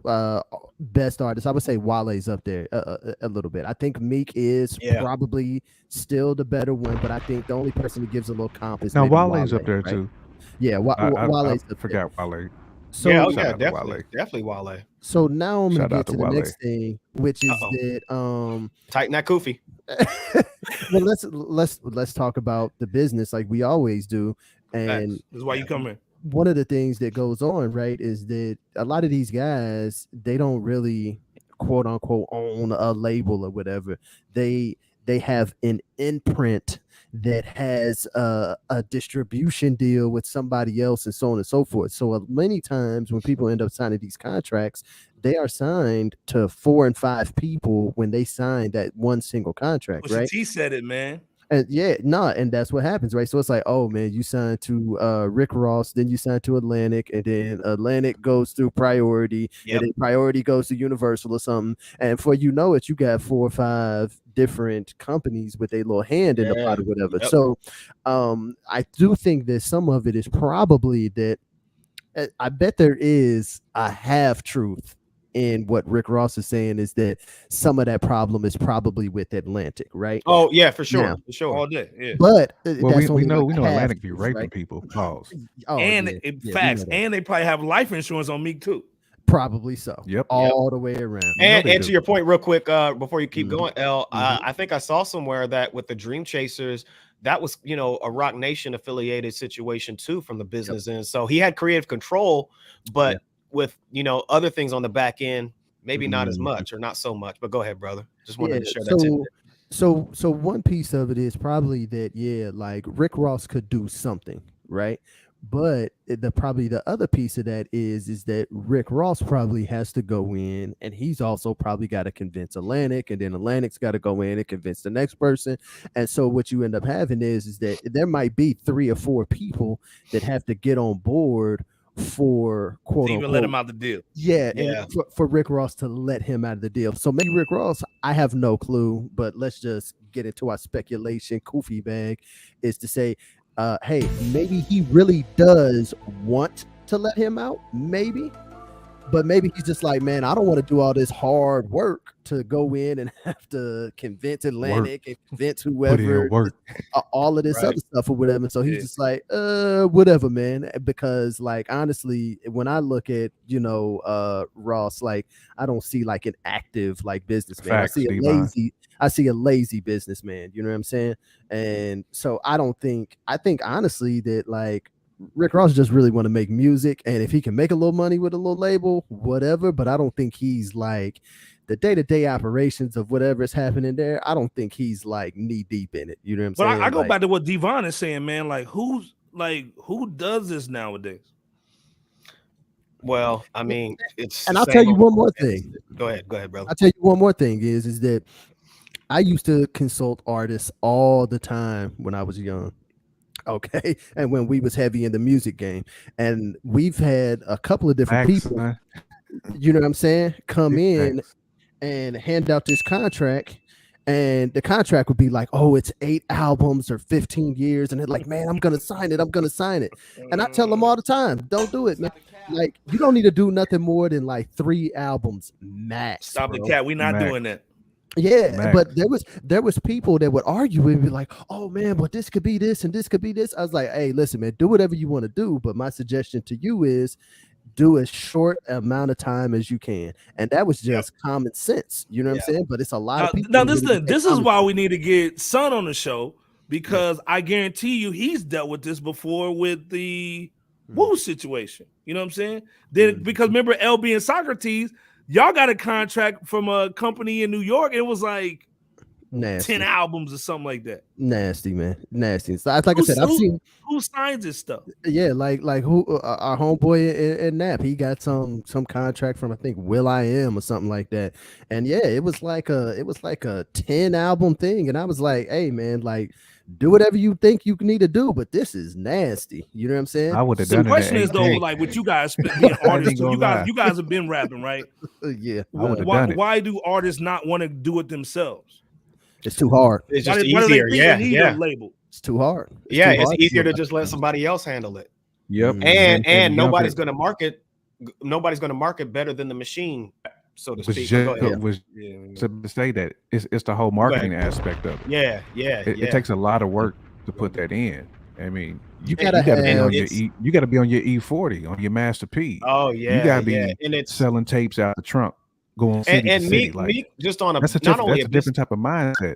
best artists, I would say Wale's up there a little bit. I think Meek is probably still the better one, but I think the only person who gives a little comp is Wale's up there right? too. Yeah, Wale's I forgot Wale. So definitely Wale. So now I'm gonna get to the next thing, which is that tighten that Koofy. Well, let's talk about the business like we always do, and this is why you come here. One of the things that goes on, right, is that a lot of these guys, they don't really quote unquote own a label or whatever. They have an imprint that has a distribution deal with somebody else and so on and so forth. So many times when people end up signing these contracts, they are signed to 4 and 5 people when they sign that one single contract, right? He said it, man. And and that's what happens, right? So it's like, oh man, you signed to Rick Ross, then you signed to Atlantic, and then Atlantic goes through Priority, and then Priority goes to Universal or something. And before you know it, you got 4 or 5 different companies with a little hand in the pot or whatever. So I do think that some of it is probably that I bet there is a half truth in what Rick Ross is saying, is that some of that problem is probably with Atlantic, right? Oh yeah, for sure, for sure, all day. Yeah. But we know Atlantic be raping people. Pause. And facts, and they probably have life insurance on Meek too. Probably so. Yep. All the way around. And to your point, real quick, before you keep going, L, I think I saw somewhere that with the Dream Chasers, that was a Rock Nation affiliated situation too from the business end. So he had creative control, but with other things on the back end, maybe not as much or not so much. But go ahead, brother. Just wanted to share that tidbit. So one piece of it is probably that like Rick Ross could do something, right? But the other piece of that is that Rick Ross probably has to go in, and he's also probably got to convince Atlantic, and then Atlantic's got to go in and convince the next person. And so what you end up having is that there might be 3 or 4 people that have to get on board for quote unquote, let him out the deal. For Rick Ross to let him out of the deal. So maybe Rick Ross, I have no clue, but let's just get into our speculation. Koofy bag is to say, hey, maybe he really does want to let him out, maybe, but maybe he's just like, man, I don't want to do all this hard work to go in and have to convince Atlantic and convince whoever, all of this other stuff or whatever. So he's just like, whatever, man. Because like, honestly, when I look at, Ross, like, I don't see like an active like businessman. I see a lazy businessman, you know what I'm saying? And so I think honestly that like Rick Ross just really want to make music, and if he can make a little money with a little label, whatever, but I don't think he's like the day-to-day operations of whatever is happening there. I don't think he's like knee deep in it. You know what I'm saying? But I go back to what Devon is saying, man. Like who does this nowadays? Well, I mean, it's and I'll tell you one more thing. Go ahead, brother. I'll tell you one more thing is that I used to consult artists all the time when I was young. Okay. And when we was heavy in the music game, and we've had a couple of different people, man. You know what I'm saying, come in and hand out this contract, and the contract would be like, oh, it's 8 albums or 15 years, and they're like, man, I'm gonna sign it. And I tell them all the time, don't do it, man. Like, you don't need to do nothing more than like 3 albums max. Stop the cat. We're not doing that. Yeah, Max. But there was people that would argue and be like, oh man, but this could be this and this could be this. I was like, hey, listen, man, do whatever you want to do, but my suggestion to you is do a short amount of time as you can. And that was just common sense, you know what I'm saying? But it's a lot of people. Now this is why we need to get Son on the show, because I guarantee you he's dealt with this before with the Woo situation. You know what I'm saying? Then because remember LB and Socrates, y'all got a contract from a company in New York. It was like Nasty. 10 albums or something like that. Nasty, man. Nasty. So, like I said, I've seen who signs this stuff. Yeah, like who our homeboy in Nap, he got some contract from I think Will I Am or something like that. And yeah, it was like a 10 album thing. And I was like, hey man, like do whatever you think you need to do, but this is nasty. You know what I'm saying? I would have So done the it. question is though, like with you guys being artists, gonna lie. you guys have been rapping, right? Yeah. I would have done it. Why do artists not want to do it themselves? It's too hard. It's Why just do they easier. think Yeah, they need yeah. a label? It's too hard. Yeah, too it's hard easier do to it. just let somebody else handle it. Yep. And nobody's going to market. Nobody's going to market better than the machine, so to speak. Go ahead. Was to say that it's the whole marketing aspect of it. Yeah. It takes a lot of work to put that in. I mean, you gotta be on have- your you got to be on your E40, on your Master P. Oh yeah, you got to be and it's selling tapes out the trunk, going city and to city. Meek, Like Meek just on a that's a not only a different type of mindset.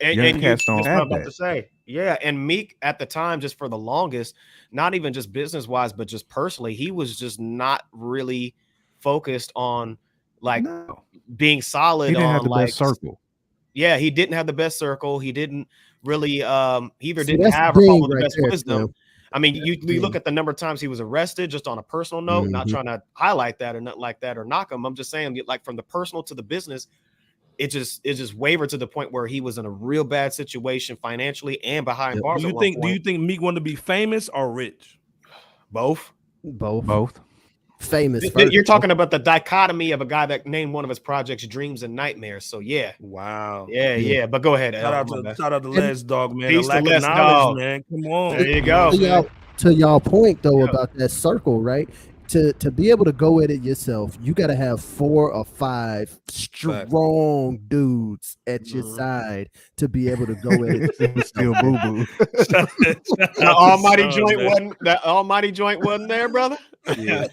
And Young you, cats don't that's what have I'm about that. to say. Yeah, and Meek at the time, just for the longest, not even just business wise, but just personally, he was just not really focused on like No, being solid. he didn't on have the like, best circle. Yeah, he didn't have the best circle. He didn't really he either See, didn't that's have the or thing follow the right best there, wisdom. Tim. I mean, That's we the look thing. at the number of times he was arrested, just on a personal note, not Mhm. trying to highlight that or nothing like that or knock him. I'm just saying, like from the personal to the business, it just wavered to the point where he was in a real bad situation financially and behind Yep. bars. Do at you one think point. Meek wanted to be famous or rich? Both? Both. Famous. You're first, talking about the dichotomy of a guy that named one of his projects "Dreams and Nightmares." So yeah, Wow. yeah. But go ahead. Shout out my bad. to Les Dog, man. Peace The to lack Les of knowledge, Dog. man. Come on. There you know go. what I'm saying? to y'all point though Yeah. about that circle, right? To be able to go at it yourself, you got to have 4 or 5 strong dudes at your side to be able to go at it. Still boo boo. The almighty joint wasn't there, brother. Yeah.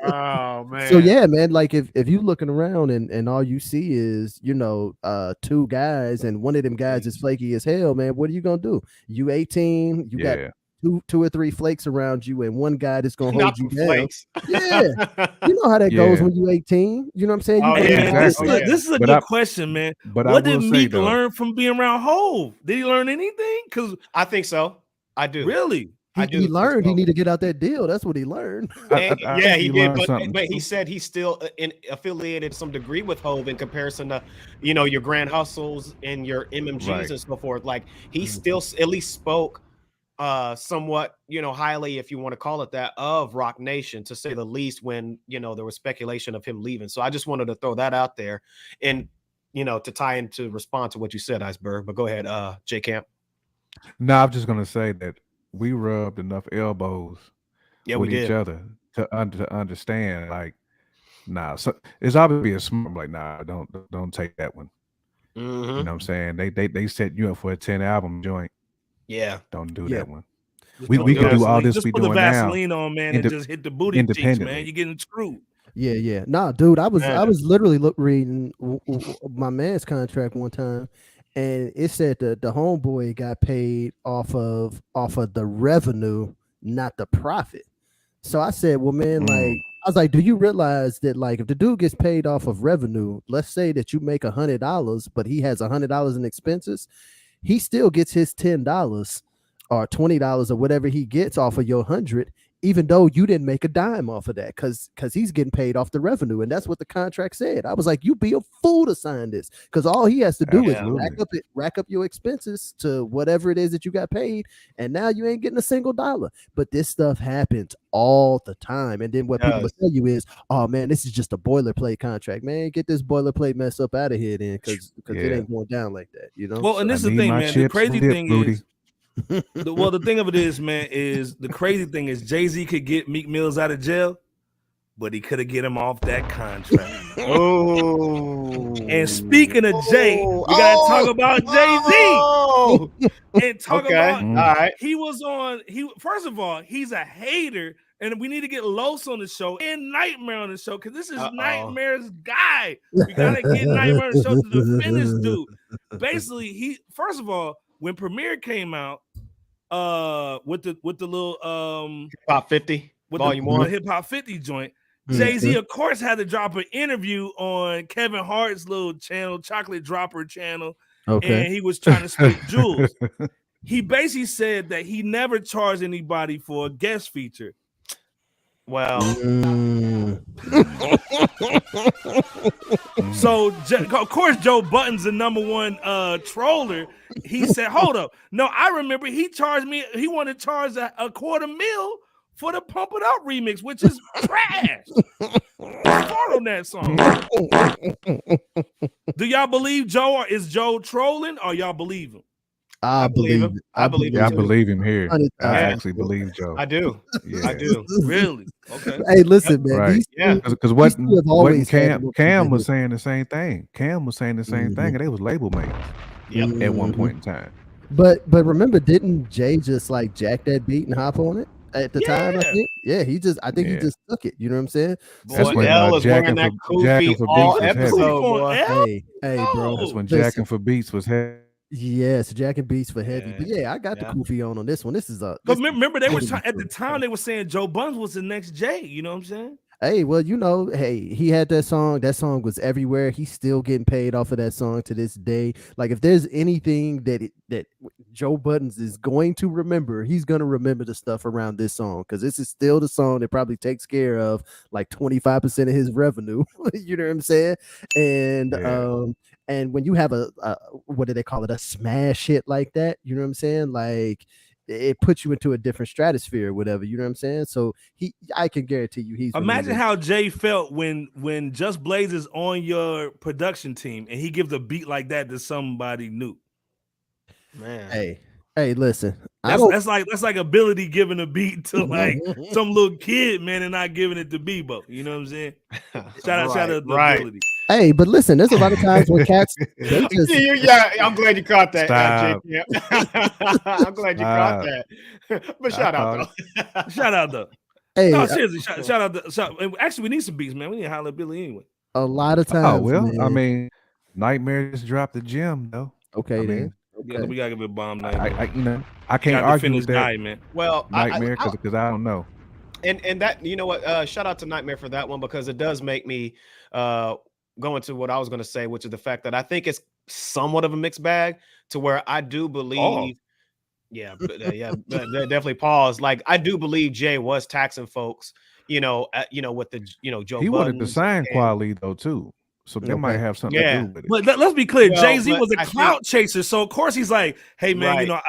Oh man. So yeah, man, like if you looking around and all you see is 2 guys and one of them guys is flaky as hell, man, what are you gonna do? You 18, you got two or three flakes around you, and one guy that's gonna hold Not you the down. flakes. Yeah, you know how that goes when you 18. You know what I'm saying? You Oh, gotta Hey, yeah, have man, exactly. this is a But good I- question, man. But What I will did say Meek though, learn from being around Hov? Did he learn anything? Because I think so. I do. really, he learned he need to get out that deal. That's what he learned. And, I yeah, think he he did, learned but something. he said he's still affiliated to some degree with Hov in comparison to, your Grand Hustles and your MMGs Right. and so forth. Like he still at least spoke somewhat, highly, if you want to call it that, of Rock Nation, to say the least, when, there was speculation of him leaving. So I just wanted to throw that out there and, to tie into respond to what you said, Iceberg. But go ahead, J Camp. No, I'm just gonna say that we rubbed enough elbows Yeah, with we each did. other to understand. Like, nah, so it's obviously smart. I'm like, nah, don't take that one. Mhm. You know what I'm saying? They set you up for a 10 album joint. Yeah. Don't do Yeah. that one. just We put could the do all Vaseline- this Just we put the doing now Vaseline on, man, and just hit the booty cheeks, man. independently. You're getting screwed. Yeah. Nah, dude, I was Man. literally reading my man's contract one time, and it said the homeboy got paid off of the revenue, not the profit. So I said, well, man, like I was like, do you realize that like if the dude gets paid off of revenue, let's say that you make $100, but he has $100 in expenses, he still gets his $10 or $20 or whatever he gets off of your 100, even though you didn't make a dime off of that, because he's getting paid off the revenue. And that's what the contract said. I was like, you be a fool to sign this, because all he has to do Absolutely. is rack up your expenses to whatever it is that you got paid, and now you ain't getting a single dollar. But this stuff happens all the time. And then what people will tell you is, oh man, this is just a boilerplate contract. Man, get this boilerplate mess up out of here then, because it ain't going down like that, Well, and this is the need thing, my man. The chips crazy dipped, thing Rudy. is, the thing of it is, man, is the crazy thing is Jay-Z could get Meek Mills out of jail, but he could have get him off that contract. Oh. And speaking of Jay, we gotta talk about Jay-Z and talk about. All right. He was on. First of all, he's a hater, and we need to get Los on the show and Nightmare on the show, because this is Nightmare's guy. We gotta get Nightmare on the show to defend this dude. Basically, first of all, when Premiere came out, with the little Pop 50, with Volume the 1. Hip Hop 50 joint, Jay-Z, of course, had to drop an interview on Kevin Hart's little channel, Chocolate Dropper channel, and he was trying to spit jewels. He basically said that he never charged anybody for a guest feature. Well, so of course Joe Budden's the #1 troller. He said, "Hold up, no, I remember he charged me. He wanted to charge a $250,000 for the Pump It Up remix, which is trash." Fart on that song. Do y'all believe Joe, or is Joe trolling, or y'all believe him? I believe him. I believe him. I believe him here. I actually believe believe Joe. I do. Yeah. I do. Really? Okay. Hey, listen, man. Right. Yeah. Because always Cam was saying the same thing. Cam was saying the same thing, and they was label mates. Yep. At one point in time. But remember, didn't Jay just like jack that beat and hop on it at the time? I think. Yeah, he just took it. You know what I'm saying? That's Boy, when L is wearing that Jacking Kofi for all Beats was heavy. episode, boy. Hey, bro. That's when Jacking for Beats was heavy. Yes, Jack and Beats for heavy. Yeah. But yeah, I got the Kofi on this one. This is a. But remember, they were at the time they were saying Joe Buns was the next Jay. You know what I'm saying? Hey, well, he had that song. That song was everywhere. He's still getting paid off of that song to this day. Like, if there's anything that Joe Buttons is going to remember, he's going to remember the stuff around this song, because this is still the song that probably takes care of like 25% of his revenue. You know what I'm saying? And when you have a what do they call it? A smash hit like that, you know what I'm saying? Like, it puts you into a different stratosphere or whatever, you know what I'm saying? So I can guarantee you he's imagine how Jay felt when Just Blaze is on your production team and he gives a beat like that to somebody new. Man. Hey, listen. That's like Ability giving a beat to like some little kid, man, and not giving it to Bebo. You know what I'm saying? Shout out to Ability. Hey, but listen, there's a lot of times when cats I'm glad you caught that. I'm glad you caught that. But shout out though. Shout out though. Hey, no, seriously, shout out. Actually, we need some beats, man. We need to holler at Billy anyway. A lot of times. Oh well, man. I mean, Nightmare just dropped the gym though. Okay, then. Yeah, we gotta give it a bomb night. I can't argue with that. Guy, man. Well, Nightmare because I don't know. And that, you know what? Shout out to Nightmare for that one, because it does make me go into what I was going to say, which is the fact that I think it's somewhat of a mixed bag, to where I do believe, definitely pause. Like, I do believe Jay was taxing folks, with the, Joe. He wanted to sign Quali though too, so that might have something to do with it. But let's be clear, Jay-Z was a clout chaser, so of course he's like, hey man,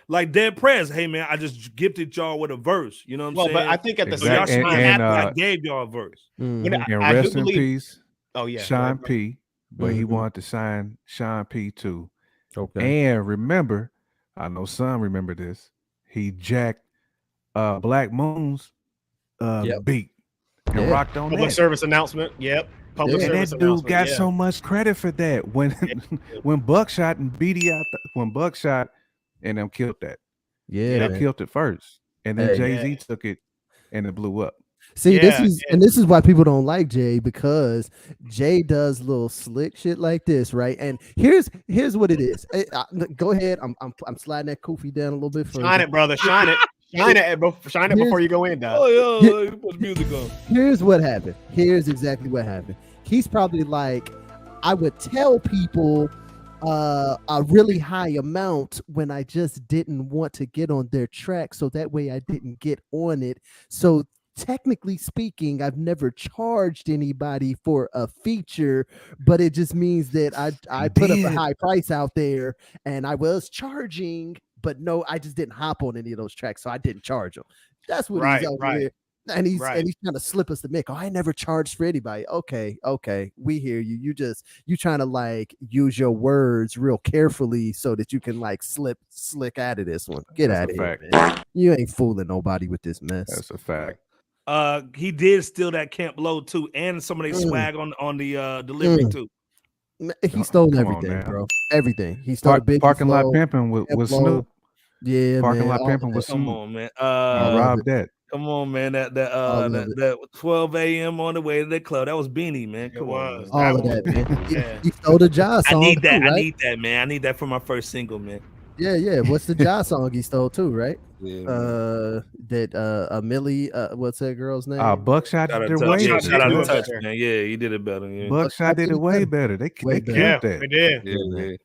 like Dead Prez, hey man, I just gifted y'all with a verse, you know what I'm saying? But I think at the y'all same time, time, I gave y'all a verse. And rest in peace. Oh yeah, Sean P. But he wanted to sign Sean P too. Okay. And remember, I know some remember this. He jacked Black Moon's beat and rocked on public that. service announcement. Yep. Public service that dude got so much credit for that when Buckshot and BD when Buckshot and them killed that. Yeah, they killed it first, and then Jay-Z took it and it blew up. See, this is why people don't like Jay, because Jay does little slick shit like this, right? And here's what it is. Go ahead. I'm sliding that Kofi down a little bit further. Shine it, brother. Shine it. Shine it before you go in, dog. You put music on. Here's what happened. Here's exactly what happened. He's probably like, I would tell people a really high amount when I just didn't want to get on their track, so that way I didn't get on it. So technically speaking, I've never charged anybody for a feature, but it just means that I put up a high price out there and I was charging, but no, I just didn't hop on any of those tracks, so I didn't charge them. That's what he's out here. And he's trying to slip us the Mick. Oh, I never charged for anybody. Okay, we hear you. You trying to like use your words real carefully so that you can like slick out of this one. Get out of here, man. You ain't fooling nobody with this mess. That's a fact. He did steal that Camp Low too, and some of their swag on the delivery too. He stole everything, bro. Everything. He stole parking lot pimping with Snoop. Yeah, parking lot pimping with Snoop. Come on, man. Rob that. Come on, man. That 12 a.m. on the way to the club. That was Beanie, man. Come on. All of that, man. He stole the Josh song. I need that. Too, right? I need that, man. I need that for my first single, man. Yeah. What's the Ja song he stole too, right? Yeah, That Millie, what's that girl's name? Buckshot shout out did to way Buckshot shout out do to it Touch, better. man. Yeah, he did it better. Yeah, Buckshot did it way better. They Way killed Yeah, that. we did.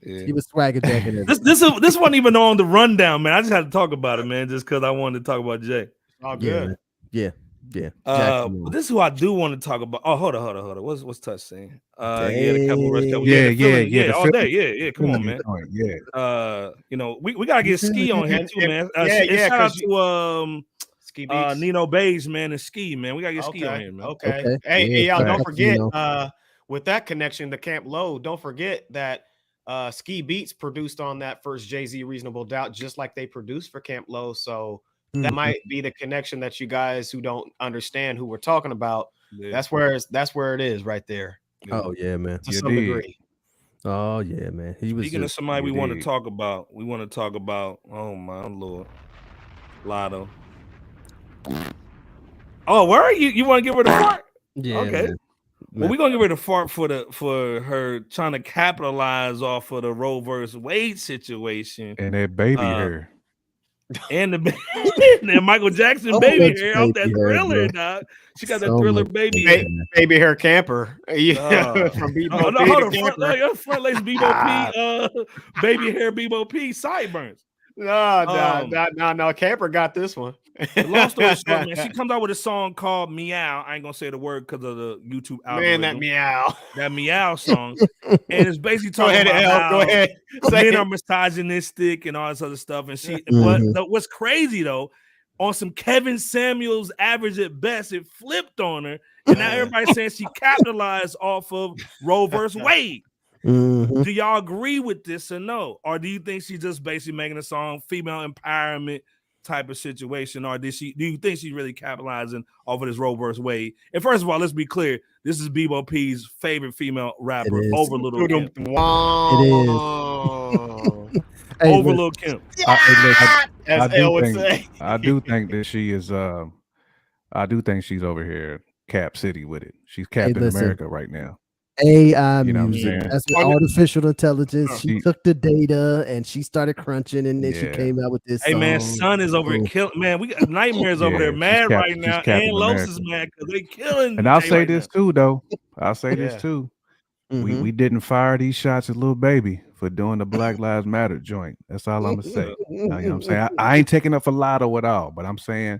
yeah. He was swagger jacking it. This wasn't even on the rundown, man. I just had to talk about it, man, just because I wanted to talk about Jay. All Yeah, good. man. Yeah. But this is who I do want to talk about. Oh, hold on. What's Touch saying? Yeah, the Dang. Capital Rush Couple. Yeah, the feeling, yeah, the all day. Yeah. Come on, man. Yeah. We gotta get Ski on here too, man. And shout out to Ski Beats. Nino Beige, man, and Ski, man. We gotta get Ski on here, man. Okay. Hey, Yeah, y'all, don't facts, forget, you know. with that connection to Camp Low, don't forget that Ski Beats produced on that first Jay-Z Reasonable Doubt, just like they produced for Camp Low. So that might be the connection that you guys who don't understand who we're talking about. Yeah. That's where it is right there. Oh yeah, man. To some degree. Oh yeah, man. He was Speaking of just, somebody we want to talk about, oh my Lord, Latto. Oh, where are you? You want to get rid of fart? yeah. Okay. Man. Well, we're gonna get rid of fart for her trying to capitalize off of the Roe versus Wade situation And that baby hair. and and Michael Jackson So baby much hair off that baby hair, Thriller, bro. dog. She got that So Thriller much baby baby hair. hair. Baby hair camper. Yeah, from Bebo Oh, no, P hold to on. camper. Front lace Bebo P, baby hair Bebo P sideburns. No. Camper got this one. Long story short, man, she comes out with a song called Meow. I ain't gonna say the word because of the YouTube algorithm. Man, that meow. That Meow song, and it's basically Go talking ahead, about El. Go how ahead. Say men it. are misogynistic and all this other stuff. And she, Mhm. but what's crazy though, on some Kevin Samuels average at best, it flipped on her, and now everybody's saying she capitalized off of Roe versus Wade. Mhm. Do y'all agree with this or no? Or do you think she's just basically making a song female empowerment type of situation? Or do you think she's really capitalizing off of this Roe versus Wade? And first of all, let's be clear. This is Bebo P's favorite female rapper is. over Little Kim. Hey, Over look, Lil Kim. As El would say. I do think that she is I do think she's over here Cap City with it. She's Captain listen. America right now. AI You know what I'm music. saying? That's what artificial intelligence. She She- took the data and she started crunching, and then she Yeah. came out with this. Hey man, song. Son is over here killing. Man, we got Nightmares over Yeah, there she's mad right she's now, Captain and Los America. is mad because they killing. And I'll Jay say right this now. too, though. I'll say Yeah. this too. Mhm. We didn't fire these shots at Lil Baby for doing the Black Lives Matter joint. That's all I'm gonna say. You know what I'm saying? I ain't taking up for Latto at all, but I'm saying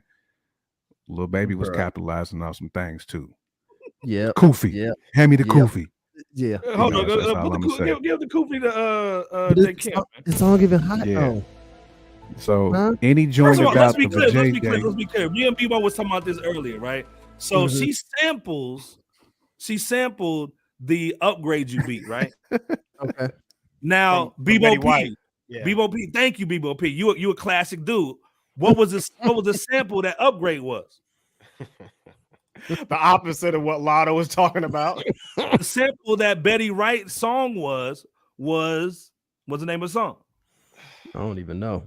Lil Baby was Bruh. capitalizing on some things too. Yep. Koofy. Yep. Hand me the Yep. Koofy. Yeah. Hold You on, know, that's all put I'ma the say. give the Koofy to But Jay it's, Kim. not, it's not even hot Yeah. though. So Huh? any First joint of all, let's about be the clear. Let's J be clear. Me and Bebo was talking about this earlier, right? So Mhm. she sampled the Upgrade You beat, right? Okay. Now From Betty Bebo White. P, Yeah. Bebo P, thank you, Bebo P. You a classic dude. What was the sample that Upgrade was? The opposite of what Latto was talking about. The sample that Betty Wright song was what's the name of the song? I don't even know.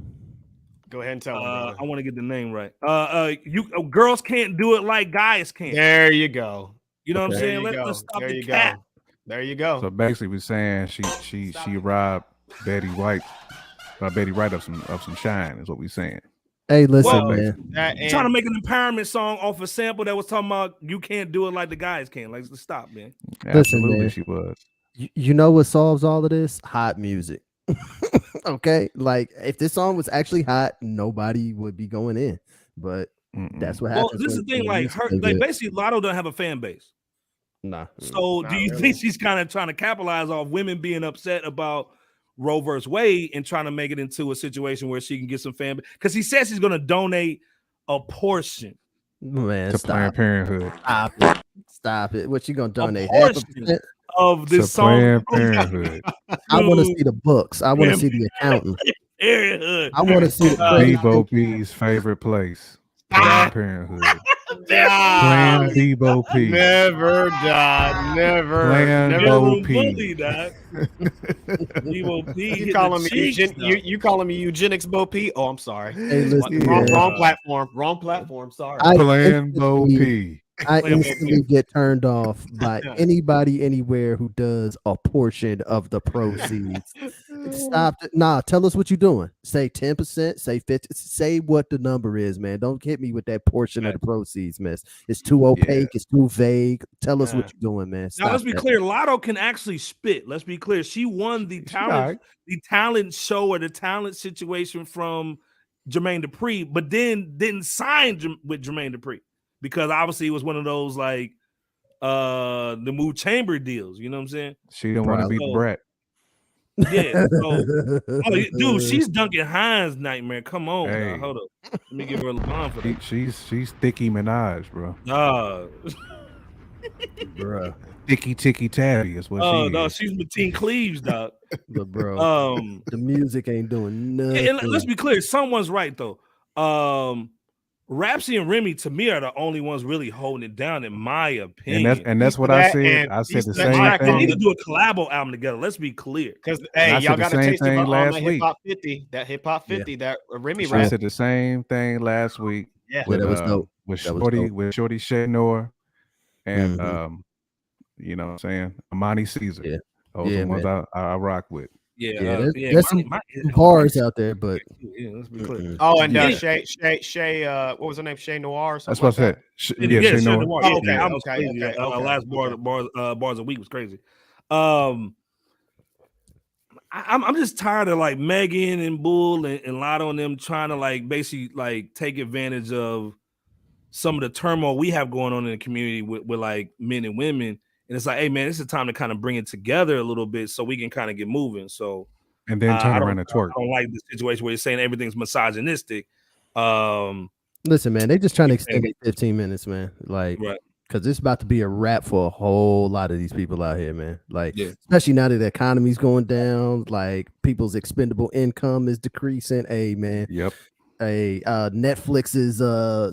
Go ahead and tell him, brother. I want to get the name right. Girls can't do it like guys can. There you go. You know what I'm There saying? you go. Let's stop There the you cat. go. There you go. So basically we're saying she robbed Betty White of some shine is what we're saying. Hey, listen, Well, man. That You're trying to make an empowerment song off a sample that was talking about you can't do it like the guys can. Like, stop, man. Absolutely, man. she was. You know what solves all of this? Hot music. Okay, like if this song was actually hot, nobody would be going in. But that's what Well, happens. this is the thing. when Like music her, is like good. basically, Latto don't have a fan base. Nah. So, Not do you really. think she's kind of trying to capitalize off women being upset about Roe versus Wade and trying to make it into a situation where she can get some fan base? Because he says he's going to donate a portion. Man, To Planned stop. Parenthood. Stop it. What you gonna A donate? portion of To this song. Planned Parenthood. I want to see the books. I want to see the accountant. Parenthood. I want to see the credit. Bebo P's favorite place. Planned Parenthood. Ah, Planned Bebo P. never died. Never. Planned never. Bo Bedroom P. bully, dog. Bebo P You hitting calling the me cheeks, you calling me eugenics Bo P? Oh, I'm sorry. Hey, listen, wrong, man. wrong platform. Wrong platform. Sorry. I Planned Bo instantly- P. I Play 'em instantly get turned off by anybody anywhere who does a portion of the proceeds. Stop. Nah, tell us what you're doing. Say 10%, say 50, say what the number is, man. Don't hit me with that portion of the proceeds, miss. It's too opaque, it's too vague. Tell us what you're doing, man. Now let's be clear. Latto can actually spit. Let's be clear. She won the talent show or the talent situation from Jermaine Dupri, but then didn't sign with Jermaine Dupri because obviously it was one of those like the Mood Chamber deals. You know what I'm saying? She didn't want to be Brett. Yeah, dude, she's Duncan Hines' nightmare. Come on, hey. Hold up. Let me give her a line for that. She's Thicky Minaj, bro. Bro. Thicky Ticky Tabby is what she is. No, she's Mateen Cleaves, dog. But bro, the music ain't doing nothing. And let's be clear, someone's right though. Rapsy and Remy to me are the only ones really holding it down, in my opinion. And that's what I said. I said the same thing. They need to do a collabo album together. Let's be clear. Because hey, y'all got to taste it last week. Hip Hop 50, that Remy rap. I said the same thing last week. Yeah, that was dope. With Shorty Shay Noir, and you know what I'm saying, Amani Caesar. Yeah. Those are the ones I rock with. There's some bars out there, but let's be clear. Oh, and Shay, what was her name? Shay Noir. That's what I said. Shay Noir. Okay. Last bars a week was crazy. I'm just tired of like Megan and Bull and Latto and them trying to like basically like take advantage of some of the turmoil we have going on in the community with like men and women. And it's like, hey man, this is time to kind of bring it together a little bit so we can kind of get moving. So and then turn around and twerk. I don't like the situation where you're saying everything's misogynistic. Listen, man, they just trying to extend it 15 minutes, man. Like, because it's about to be a wrap for a whole lot of these people out here, man. Like, especially now that the economy's going down, like people's expendable income is decreasing. Hey, man. Yep. Netflix's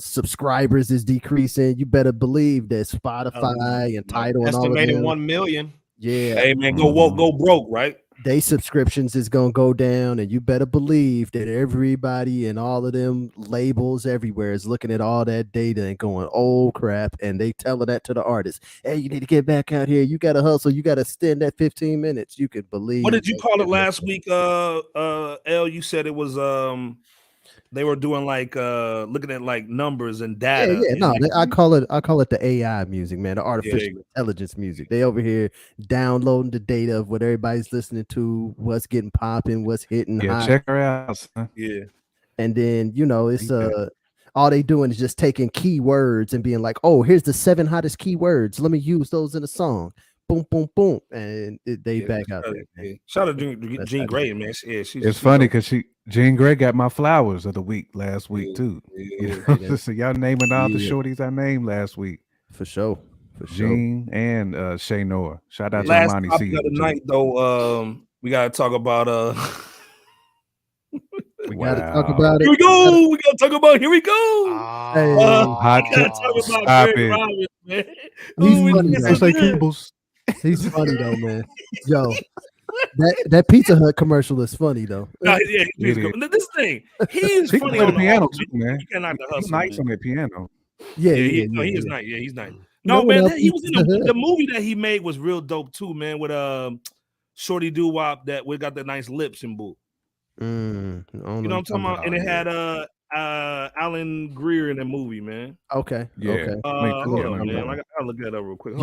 subscribers is decreasing. You better believe that Spotify and Tidal and all of them, estimated 1 million. Yeah. Hey man, go broke, right? They subscriptions is gonna go down, and you better believe that everybody and all of them labels everywhere is looking at all that data and going, "Oh crap!" And they telling that to the artist, "Hey, you need to get back out here. You gotta hustle. You gotta extend that 15 minutes." You could believe. What did you call it last week? L, you said it was they were doing like looking at like numbers and data. I call it the AI music, man, the artificial intelligence music. They over here downloading the data of what everybody's listening to, what's getting popping, what's hitting high. Check her out. Yeah. And then it's all they doing is just taking keywords and being like, oh, here's the 7 hottest keywords. Let me use those in a song. Boom, boom, boom, and they back out there. Man. Shout out to Jean Grey, man. It's funny because Jean Grey got my flowers of the week last week too. So y'all naming all the shorties I named last week for sure. Jean and Shay Noah. Shout out to Amani Caesar. Tonight though, we gotta talk about we gotta talk about it. Here we go. We gotta talk about. Here we go. Hot talk about Greg Robbins, man. He's funny. He's funny though, man. Yo, that Pizza Hut commercial is funny though. This thing, he's funny on the piano too, man. He cannot he's nice on the piano. He is nice. Yeah, he's nice. No, man, he was in the movie that he made was real dope too, man. With Shorty Doo Wop that we got the nice lips and boo. You know what I'm talking about? And it had Alan Greer in the movie, man. Okay. Hold on, man. I gotta look that up real quick.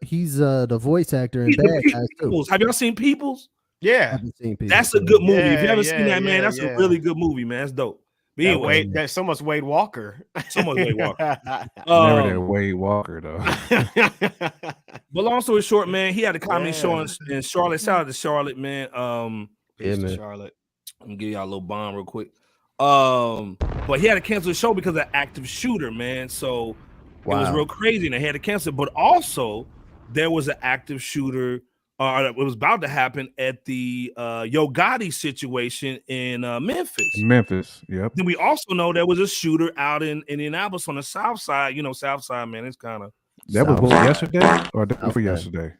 He's the voice actor in Bad Guys too. Have y'all seen Peoples? Yeah, that's a good movie. If you haven't seen that, man, that's a really good movie, man. That's dope. But anyway, that's so much Wade Walker. Never that Wade Walker though. But long story short, man, he had a comedy show in Charlotte. Shout out to Charlotte, man. Charlotte. Let me give y'all a little bomb real quick. But he had to cancel the show because of active shooter, man. So it was real crazy, and they had to cancel. But also, there was an active shooter. It was about to happen at the Yo Gotti situation in Memphis. Yep. Then we also know there was a shooter out in Indianapolis on the South Side. You know, South Side, man, it's kind of that was yesterday or for yesterday.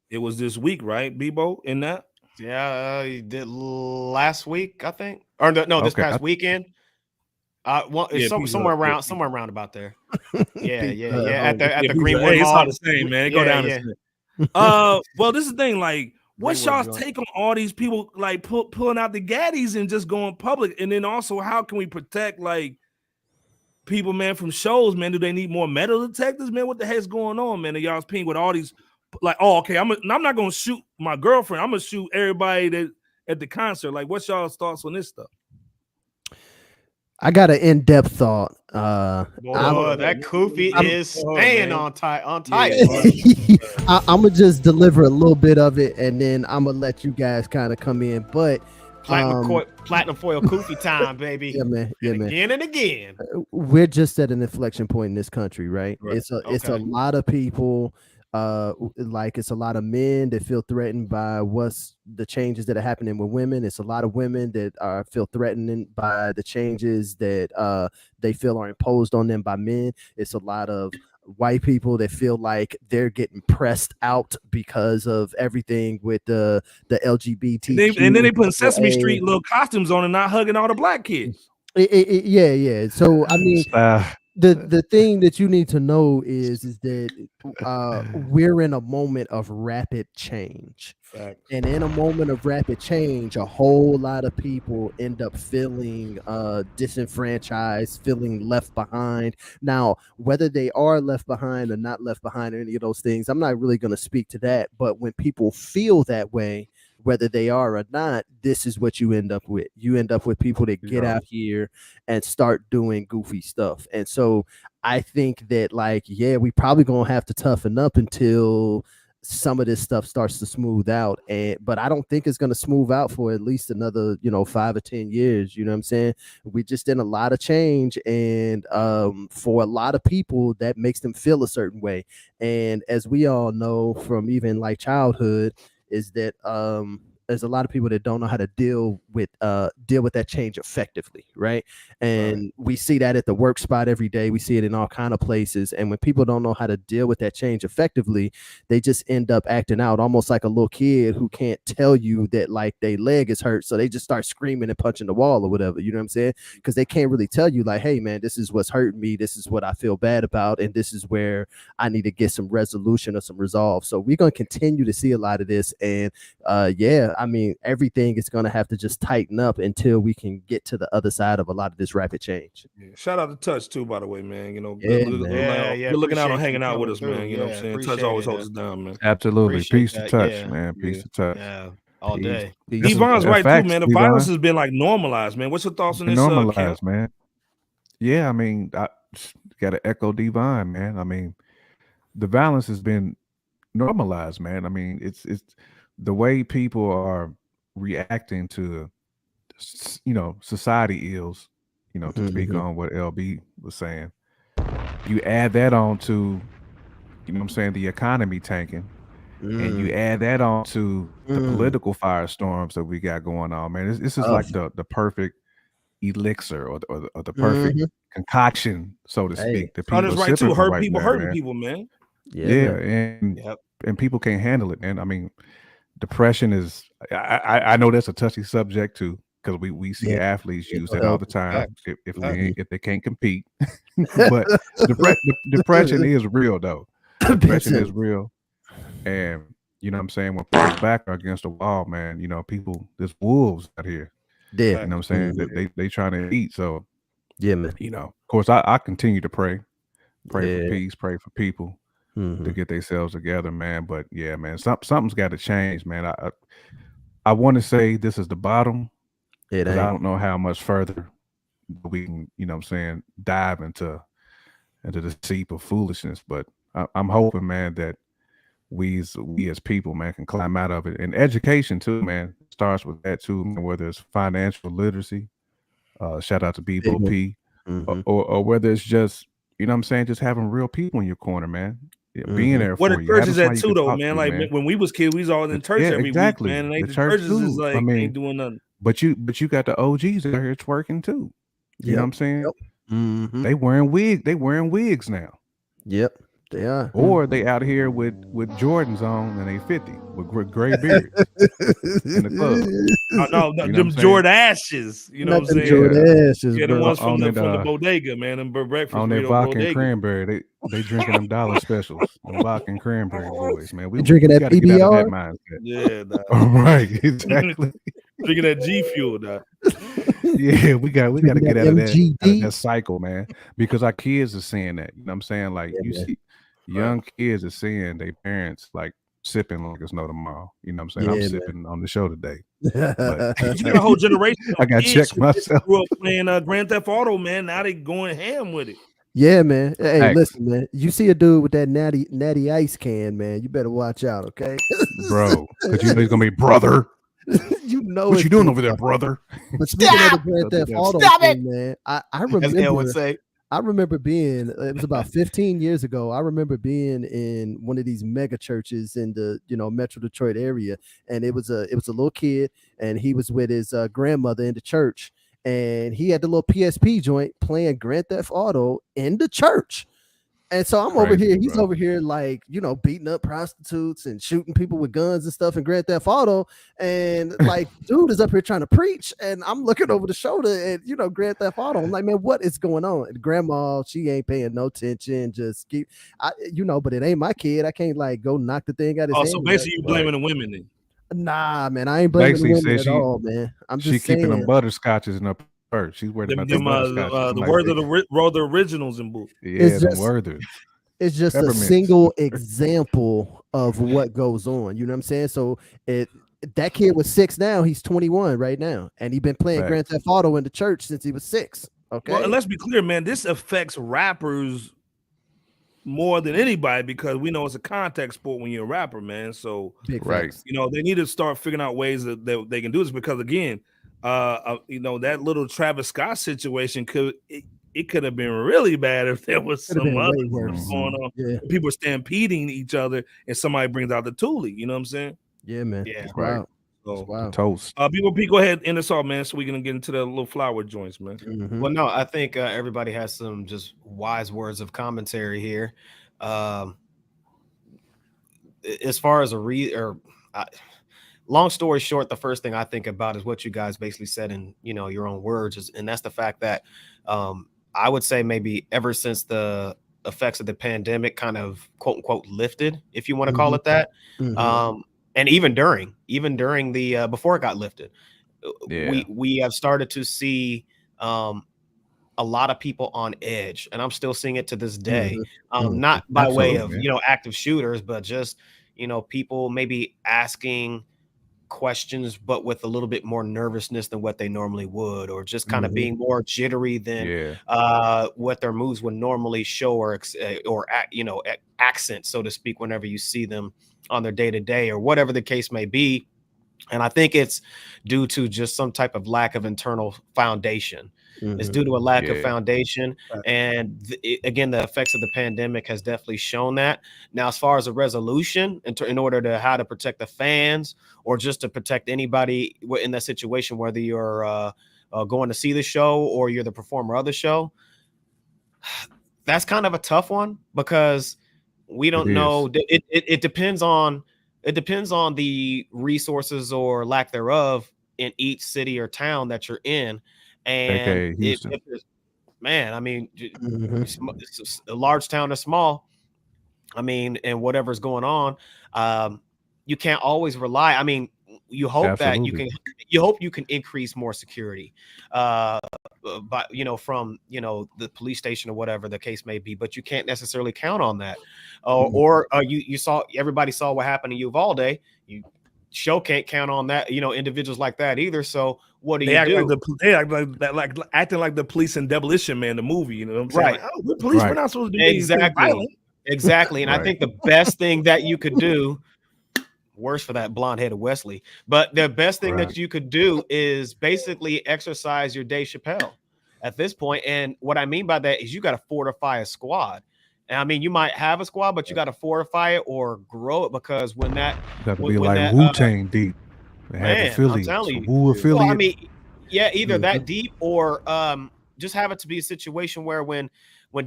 It was this week, right, Bebo? In that. Yeah, he did last week, I think, or no, this past weekend. Somewhere around about there. Yeah. At the Greenwood It's Hall. all the same, man. It go down the same. Well, this is the thing. Like What's y'all's take on all these people like pulling out the gaddies and just going public? And then also, how can we protect like people, man, from shows, man? Do they need more metal detectors, man? What the heck's going on, man? And y'all's ping with all these like, oh, okay, I'm not gonna shoot my girlfriend. I'm gonna shoot everybody that at the concert. Like, what's y'all's thoughts on this stuff? I got an in-depth thought. Boy, that Koofy is staying on tight. I'm gonna just deliver a little bit of it, and then I'm gonna let you guys kind of come in. But platinum foil Koofy time, baby. Yeah, man. Yeah, man. Again and again. We're just at an inflection point in this country, right? It's a lot of people. Like it's a lot of men that feel threatened by what's the changes that are happening with women. It's a lot of women that feel threatened by the changes that they feel are imposed on them by men. It's a lot of white people that feel like they're getting pressed out because of everything with the LGBT. And then they put Sesame Street little costumes on and not hugging all the black kids. Yeah. So I mean, the thing that you need to know is that we're in a moment of rapid change. Facts. And in a moment of rapid change, a whole lot of people end up feeling disenfranchised, feeling left behind. Now, whether they are left behind or not left behind or any of those things, I'm not really going to speak to that. But when people feel that way, whether they are or not, this is what you end up with. You end up with people that get out here and start doing goofy stuff. And so I think that, like, yeah, we probably gonna have to toughen up until some of this stuff starts to smooth out. But I don't think it's gonna smooth out for at least another, 5 or 10 years. You know what I'm saying? We just in a lot of change, and for a lot of people, that makes them feel a certain way. And as we all know from even like childhood, is that there's a lot of people that don't know how to deal with that change effectively, right? And we see that at the work spot every day. We see it in all kind of places. And when people don't know how to deal with that change effectively, they just end up acting out almost like a little kid who can't tell you that like their leg is hurt, so they just start screaming and punching the wall or whatever. You know what I'm saying? Because they can't really tell you like, hey man, this is what's hurting me. This is what I feel bad about, and this is where I need to get some resolution or some resolve. So we're gonna continue to see a lot of this, and I mean, everything is going to have to just tighten up until we can get to the other side of a lot of this rapid change. Yeah. Shout out to Touch too, by the way, man. You're looking out on hanging out with us, man. You know what I'm saying? Touch always holds us down, man. Absolutely. Peace to Touch, man. Peace to Touch. Yeah, all day. Devon's right too, man. The violence has been like normalized, man. What's your thoughts on this? Normalized, man. Yeah, I mean, I got to echo Devon, man. I mean, the violence has been normalized, man. I mean, it's the way people are reacting to society ills, to speak on what LB was saying. You add that on to the economy tanking, and you add that on to the political firestorms that we got going on, man. This is like the perfect elixir or the perfect concoction, so to speak. That people right too. Hurting people, man. And people can't handle it, man. I mean, depression is I know that's a touchy subject too, because we see athletes use that all the time if they can't compete. But depression is real though. Depression is real, and you know what I'm saying, when people's back are against the wall, man, there's wolves out here. You know what I'm saying? They trying to eat. So yeah, man. Of course I continue to pray for peace, pray for people to get themselves together, man. But yeah, man, something's got to change, man. I want to say this is the bottom, but I don't know how much further we can, dive into the seep of foolishness. But I'm hoping, man, that we as people, man, can climb out of it. And education too, man, starts with that too, man, whether it's financial literacy, shout out to Bebo P, or whether it's just, just having real people in your corner, man. Being there for you. What the church is at too, though, man. Like when we was kids, we was all in church every week, man. And the churches is like ain't doing nothing. But you got the OGs out here twerking too. You know what I'm saying? Yep. They wearing wigs now. Yep. They are. Or they out here with Jordans on and they 50 with gray beards in the club. No, You know them what I'm Jordan ashes. You know what I'm saying? Jordan Yeah, the bro. ones from On the that, bodega, man. Them breakfast on that burrito vodka and bodega. cranberry, they drinking them dollar specials. Them vodka and cranberry boys, man. We drinking that got to get out of that PBR? mindset. Yeah, nah. Right, exactly. Drinking that G Fuel, nah. Yeah, we got to get out of MGD. that cycle, man. Because our kids are seeing that. You know what I'm saying? Like you see young kids are seeing their parents like sipping like it's no tomorrow. You know what I'm saying? I'm sipping on the show today. But You got a whole generation of I got to kids check who myself. grew up playing Grand Theft Auto, man. Now they going ham with it. Yeah, man. Hey, Facts. listen, man. You see a dude with that natty ice can, man. You better watch out, okay? Bro, because you know he's gonna be brother. You know What it's you doing too over there, far. brother? But speaking of the Grand Theft Auto Stop thing, man, I As L would remember. say. I remember being, it was about 15 years ago. I remember being in one of these mega churches in the, Metro Detroit area. And it was a little kid and he was with his grandmother in the church. And he had the little PSP joint playing Grand Theft Auto in the church. And so I'm over here, he's over here like, beating up prostitutes and shooting people with guns and stuff in Grand Theft Auto. And like, dude is up here trying to preach. And I'm looking over the shoulder at, Grand Theft Auto. I'm like, man, what is going on? And grandma, she ain't paying no attention. Just keep, but it ain't my kid. I can't like go knock the thing out his hand. So basically you blaming the women then. Nah, man, I ain't blaming the women at all, man. I'm just saying. Keeping them butterscotches in her purse. She's worried about them butterscotches. The word of the originals in book. Yeah, the Werthers. It's just a single example of what goes on. You know what I'm saying? So that kid was 6 now. He's 21 right now. And he's been playing Grand Theft Auto in the church since he was 6. Okay. Well, and let's be clear, man. This affects rappers more than anybody because we know it's a contact sport when you're a rapper, man. So they need to start figuring out ways that they can do this because again, that little Travis Scott situation it could have been really bad if there was some other stuff going on. Yeah. People stampeding each other and somebody brings out the toolie. You know what I'm saying? Yeah, man. Yeah, right. So, toast. People, go ahead and end us off, man, so we can get into the little flower joints, man. Mm-hmm. Well, no, I think everybody has some just wise words of commentary here. As far as long story short, the first thing I think about is what you guys basically said in your own words, and that's the fact that I would say maybe ever since the effects of the pandemic kind of quote unquote lifted, if you want to call it that, and even during the before it got lifted, we have started to see a lot of people on edge, and I'm still seeing it to this day. Not by way of active shooters, but just people maybe asking questions but with a little bit more nervousness than what they normally would, or just kind of being more jittery than what their moves would normally show or accent, so to speak, whenever you see them on their day-to-day or whatever the case may be. And I think it's due to just some type of lack of internal foundation. It's due to a lack of foundation. And again, the effects of the pandemic has definitely shown that. Now, as far as a resolution in order to how to protect the fans or just to protect anybody in that situation, whether you're going to see the show or you're the performer of the show, that's kind of a tough one because we don't know. It depends on the resources or lack thereof in each city or town that you're in. And man, I mean, it's a large town or small, I mean, and whatever's going on, you can't always rely. I mean, you hope that you can increase more security, but from the police station or whatever the case may be, but you can't necessarily count on that. You saw, everybody saw what happened in Uvalde. You can't count on that, individuals like that either. So what do you do? They act like acting like the police in Demolition Man, the movie. You know what I'm saying? Right. Like, we're police. We're not supposed to be violent. Exactly. And I think the best thing that you could do, worse for that blonde-headed Wesley, but the best thing that you could do is basically exercise your Dave Chappelle at this point. And what I mean by that is you got to fortify a squad. And I mean, you might have a squad, but you got to fortify it or grow it, because when that got to be like Wu-Tang deep. Man, I'm telling you. Well, I mean, either that deep or just have it to be a situation where when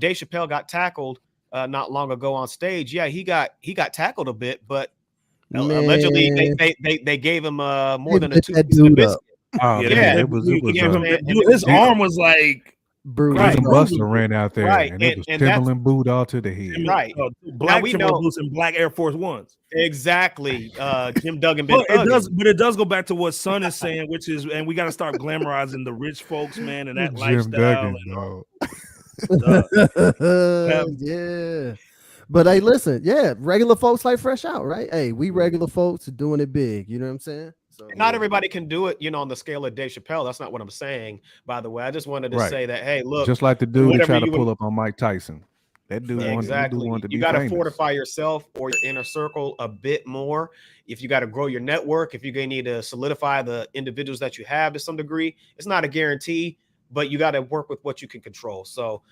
Dave Chappelle got tackled, not long ago on stage. Yeah, he got tackled a bit, but Man, allegedly they gave him more than a lit 2 that piece of dude biscuit. up. Oh Yeah, man, that it was dude- you know what I'm saying? dude, his arm was like Brutal. Right. Tim Buster ran out there, Right, and it was and that's- Timberland boot all to the head. Right. black we Timberland know- boots and black Air Force Ones. Exactly. Jim Duggan been But thugging. it does go back to what Son is saying, which is, and we got to start glamorizing the rich folks, man, and that Jim lifestyle. Duggan, bro. Yeah. But hey, listen, yeah, regular folks like Fresh Out, right? Hey, we regular folks doing it big. You know what I'm saying? So Not everybody can do it, on the scale of Dave Chappelle. That's not what I'm saying, by the way. I just wanted to Right. say that, hey, look, Just like the dude who whatever tried to you pull up on Mike Tyson. That dude exactly. wanted to be You got to famous. fortify yourself or your inner circle a bit more. If you got to grow your network, if you're going to need to solidify the individuals that you have to some degree, it's not a guarantee, but you got to work with what you can control. So,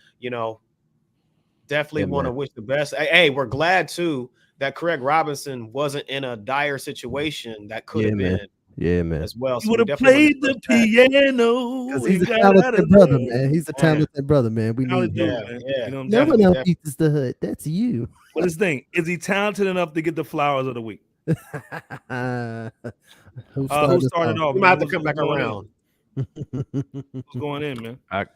definitely want to wish the best. Hey, we're glad too that Craig Robinson wasn't in a dire situation that could have been. Yeah, man. As well. He would have played the piano. Because he's a talented brother, man. He's a talented brother, man. We need him. Yeah. You know, No one else beats the hood. That's you. But this thing, is he talented enough to get the flowers of the week? Who started off? We might have to come back around. What's going in, man? I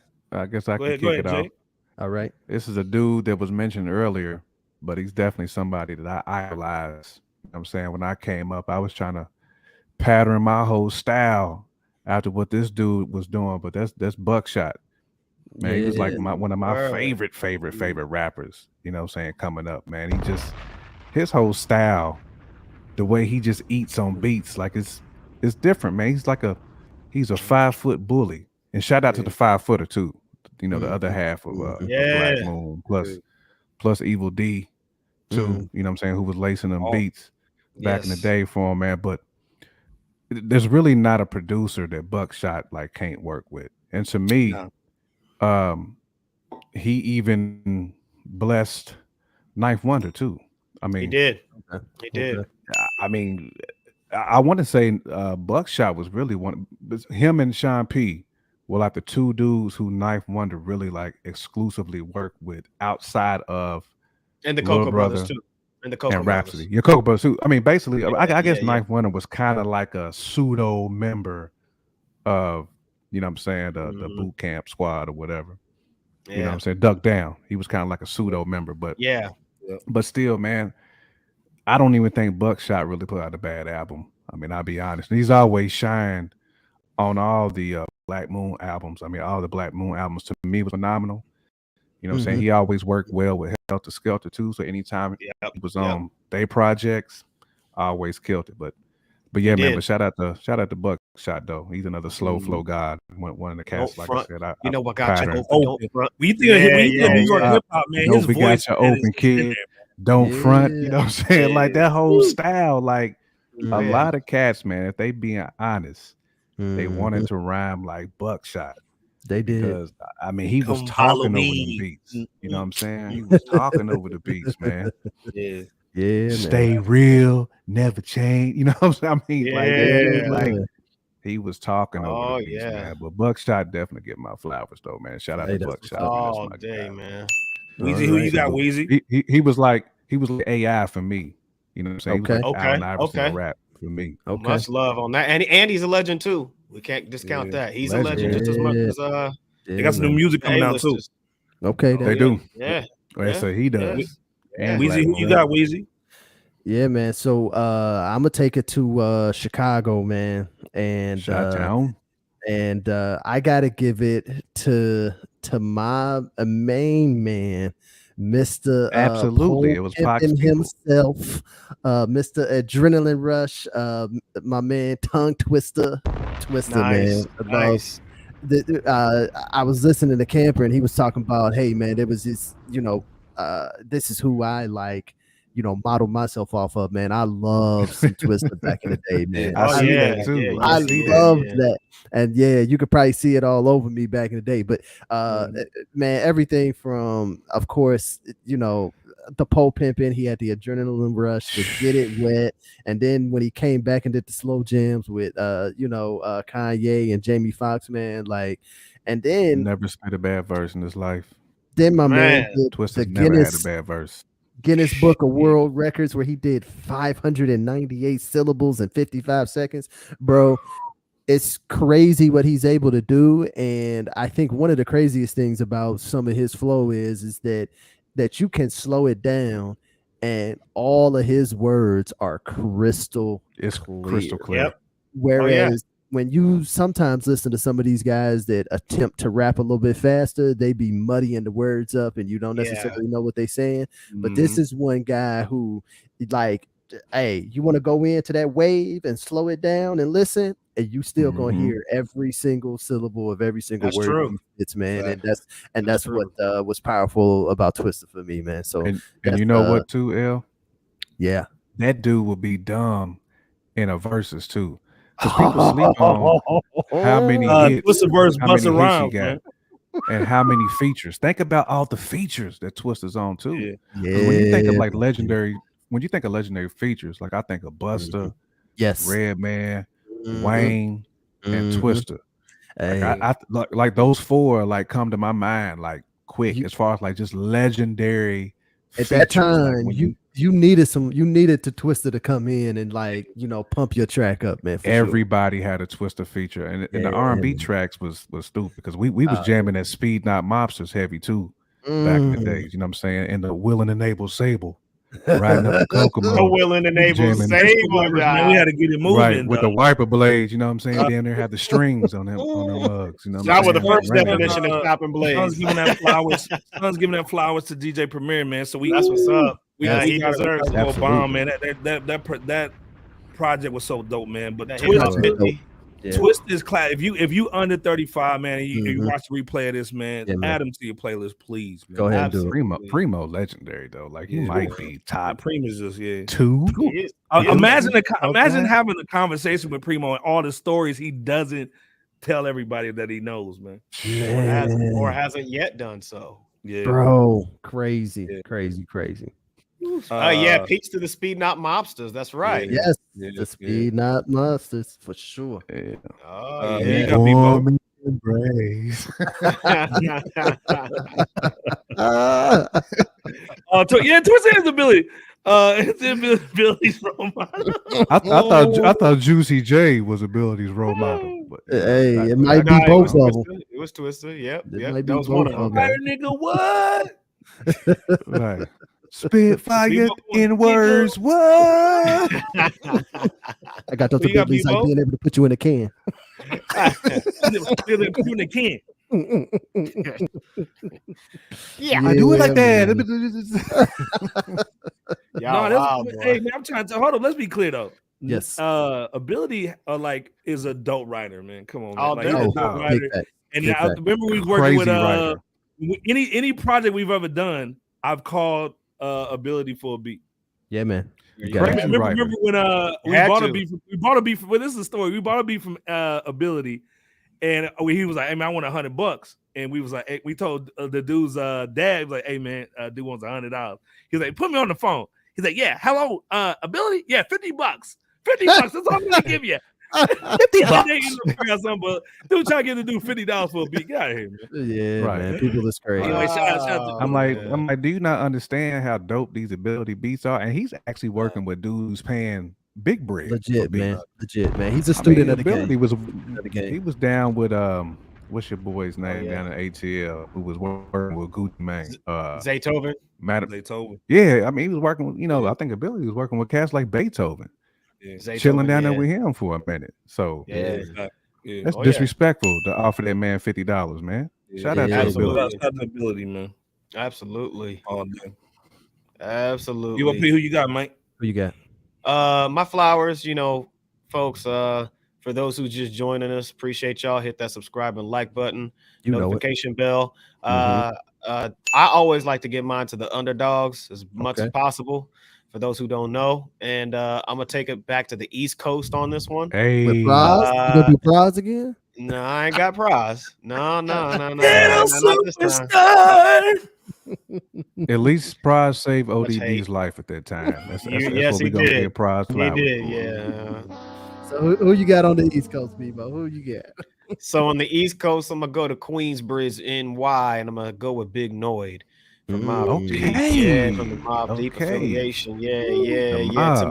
guess I can Go kick ahead, it off. Jay. All right. This is a dude that was mentioned earlier, but he's definitely somebody that I idolize. You know what I'm saying? When I came up, I was trying to pattern my whole style after what this dude was doing, but that's Buckshot. Man, he was like one of my favorite rappers, you know what I'm saying, coming up, man. His whole style, the way he just eats on beats, like it's different, man. He's a 5-foot bully. And shout out to the 5-footer too. The other half of Black Moon plus Evil D too, you know what I'm saying, who was lacing them beats back in the day for him, man. But there's really not a producer that Buckshot like can't work with. And to me, he even blessed Ninth Wonder too. I mean, he did. He did. I mean, I want to say Buckshot was really him and Sean P were like the two dudes who Ninth Wonder really like exclusively worked with outside of and the Cocoa Brothers too. And the Cocoa Rhapsody. Your Cocoa Brothers too. I mean, basically, I guess Ninth Wonder was kind of like a pseudo member of, you know what I'm saying, the boot camp squad or whatever. You know what I'm saying? Duck Down. He was kind of like a pseudo member, but but still, man, I don't even think Buckshot really put out a bad album. I mean, I'll be honest. He's always shined on all the Black Moon albums. I mean, all the Black Moon albums to me was phenomenal. You know what I'm saying? He always worked well with Helter Skelter too. So anytime he was on their projects, I always killed it. But yeah, man. But shout out to Buckshot though. He's another slow flow god. One of the cats, like I said. You know what got you? Don't front. We think New York hip hop, man. His we voice got your open kid. Don't front. You know what I'm saying? Like that whole style. Like a lot of cats, man. If they being honest, they wanted to rhyme like Buckshot. They did. Because I mean, he was talking over the beats. You know what I'm saying? He was talking over the beats, man. Yeah. Stay real, never change. You know what I'm saying? I mean, like he was talking over the beats, man. But Buckshot definitely get my flowers though, man. Shout out to Buckshot. All day, man. Weezy, who you got, Weezy? He was like AI for me. You know what I'm saying? Okay. He was like Allen Iverson rap for me. Okay. Much love on that. And he's a legend too. We can't discount that. He's a legend just as much as they got some new music coming out too. Okay, they do. Yeah. So he does. And Weezy, who you got, Weezy? Yeah, man. So I'm gonna take it to Chicago, man. And and I gotta give it to my main man, Mr. Absolutely, it was Pac's himself, Mr. Adrenaline Rush, my man, Tongue Twister, man. Nice. I was listening to Camper and he was talking about, hey man, there was this, this is who I like, model myself off of, man. I love some Twister back in the day, man. I see that too. I loved that. And yeah, you could probably see it all over me back in the day. But man, everything from, of course, the pole pimping, he had the adrenaline rush to Get It Wet. And then when he came back and did the slow jams with Kanye and Jamie Foxx, man, like, and then never spit a bad verse in his life. Then my man did Twista's the never had a bad verse. Guinness Book of World Records where he did 598 syllables in 55 seconds. Bro, it's crazy what he's able to do. And I think one of the craziest things about some of his flow is that you can slow it down and all of his words are crystal clear. Yep. Whereas when you sometimes listen to some of these guys that attempt to rap a little bit faster, they be muddying the words up and you don't necessarily know what they're saying. But this is one guy who, like, hey, you want to go into that wave and slow it down and listen, and you still gonna hear every single syllable of every single word. True. It's man, and that's what was powerful about Twista for me, man. So and you know what too, L? Yeah, that dude will be dumb in a verses too. Because people sleep on how many hits, Twista verse how many bust around, hits he got, man. and how many features. Think about all the features that Twista's on too. Yeah. When you think of like legendary, when you think of legendary features, like I think of Busta, yes, Redman, Wayne, and Twista. Like those four like come to my mind like quick as far as like just legendary. At features. that time, Like you needed to Twista to come in and like pump your track up, man. Everybody had a Twista feature, and the R&B tracks was stupid because we was jamming that Speed Not Mobsters heavy too back in the days. You know what I'm saying? And the Will and Enable Sable riding up the Kokomo. The Will and Enable Sable, man. We had to get it moving, right with the wiper blades. You know what I'm saying? Then there had the strings on them mugs. You know, that was the first definition of chopping blades. Son's giving that flowers to DJ Premier, man. So that's what's up. We got a bomb, man. That project was so dope, man. But Twist is class. If you under 35, man, and you watch the replay of this, man, add them to your playlist, please. Man. Go ahead and do it. Primo legendary though. Like he might be top. Primo's just two. Imagine having a conversation with Primo and all the stories he doesn't tell everybody that he knows, man. Or hasn't yet done so. Yeah, bro, crazy. Peace to the Speed Not Mobsters. That's right. Yes, the Speed Not Mobsters for sure. You got me, embrace. Twista has ability. It's Ability's role model. I thought Juicy J was Ability's role model. But, hey, it might be both of them. It was Twista. Yep. That was one of them. Nigga, what? Right. Spitfire in words. What? I got those abilities like being able to put you in a can. Yeah, I do it like that. Hey man, I'm trying to hold up. Let's be clear though. Yes. Ability is a dope writer, man. Come on, man. He's a dope writer. And I remember we working with any project we've ever done, I've called Ability for a beat. Yeah, man. Remember when we bought a beat from this is the story. We bought a beat from Ability, and he was like, "Hey man, I want $100." And we was like, hey, we told the dude's dad, he was like, "Hey man, dude wants $100." He was like, "Put me on the phone." He's like, "Yeah, hello, Ability, yeah, $50. $50. That's all I'm gonna give you." $50. Dude trying to get the dude $50 for a beat. Get out of here, man. Yeah, right. Man. People is crazy. Anyway, shout out to I'm like, do you not understand how dope these Ability beats are? And he's actually working with dudes paying big bread. Legit, man. He's a student of the game. He was down with what's your boy's name down at ATL who was working with Gucci Mane? Zaytoven. Zaytoven. Yeah, I mean he was working with, I think Ability was working with cats like Beethoven. Yeah. Chilling down there with him for a minute. So that's disrespectful to offer that man $50, man. Shout out to Ability, man. Absolutely. All day. Absolutely. You who you got, Mike? Who you got? My flowers, folks, for those who just joining us, appreciate y'all. Hit that subscribe and like button, notification bell. I always like to give mine to the underdogs as much as possible. For those who don't know, and I'm gonna take it back to the East Coast on this one. Hey, you gonna do prize again? No, I ain't got prize. No. At least Prize saved ODB's life at that time. That's yes, what he we're gonna did. get Prize flowers. He did, yeah. So who you got on the East Coast, Bebo? Who you got? So on the East Coast, I'm gonna go to Queensbridge, NY, and I'm gonna go with Big Noid from Mobb Deep. Yeah, from the Mobb Deep affiliation. To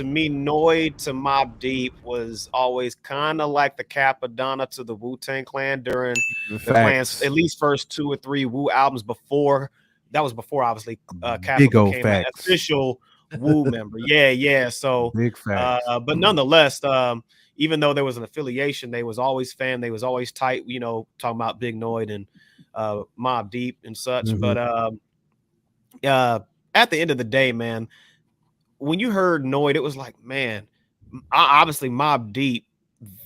me, Noid to Mobb Deep was always kind of like the Capadonna to the Wu-Tang Clan during the Clan's at least first 2 or 3 Wu albums before. That was before, obviously, Kappa became an official Wu member. So big facts. But nonetheless, even though there was an affiliation, they was always tight, you know, talking about Big Noid and Mobb Deep and such. But at the end of the day, man, when you heard Noid, it was like, man, obviously Mobb Deep,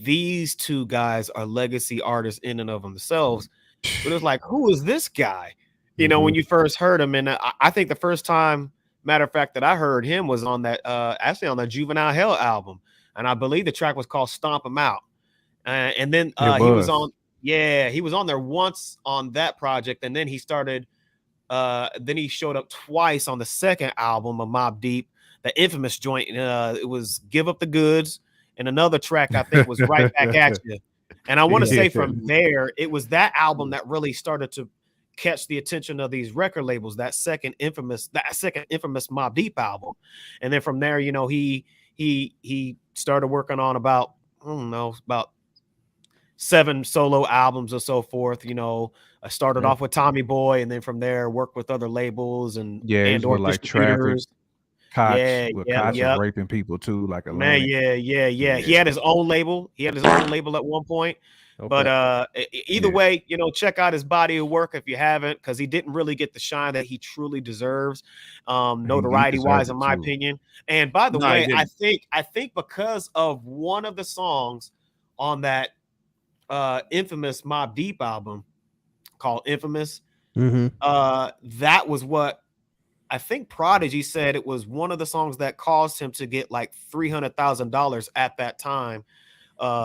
these two guys are legacy artists in and of themselves. But it was like, who is this guy? You know, when you first heard him, and I think the first time, matter of fact, that I heard him was on that actually on the Juvenile Hell album, and I believe the track was called "Stomp 'Em Out." And then he was on there once on that project, and then he started. Then he showed up twice on the second album of Mobb Deep, the infamous joint. It was "Give Up the Goods," and another track I think was "Right Back at You." And I want to say from there, it was that album that really started to catch the attention of these record labels. That second infamous Mobb Deep album, and then from there, you know, he started working on about 7 solo albums or so forth. You know, I started off with Tommy Boy, and then from there worked with other labels and or like distributors. Cox was raping people too, like a man. He had his own label. He had his own label at one point. Okay. But either way, you know, check out his body of work if you haven't, because he didn't really get the shine that he truly deserves, notoriety wise, in my opinion. And by the way, I think because of one of the songs on that infamous Mobb Deep album called Infamous, that was what I think Prodigy said it was one of the songs that caused him to get like $300,000 at that time,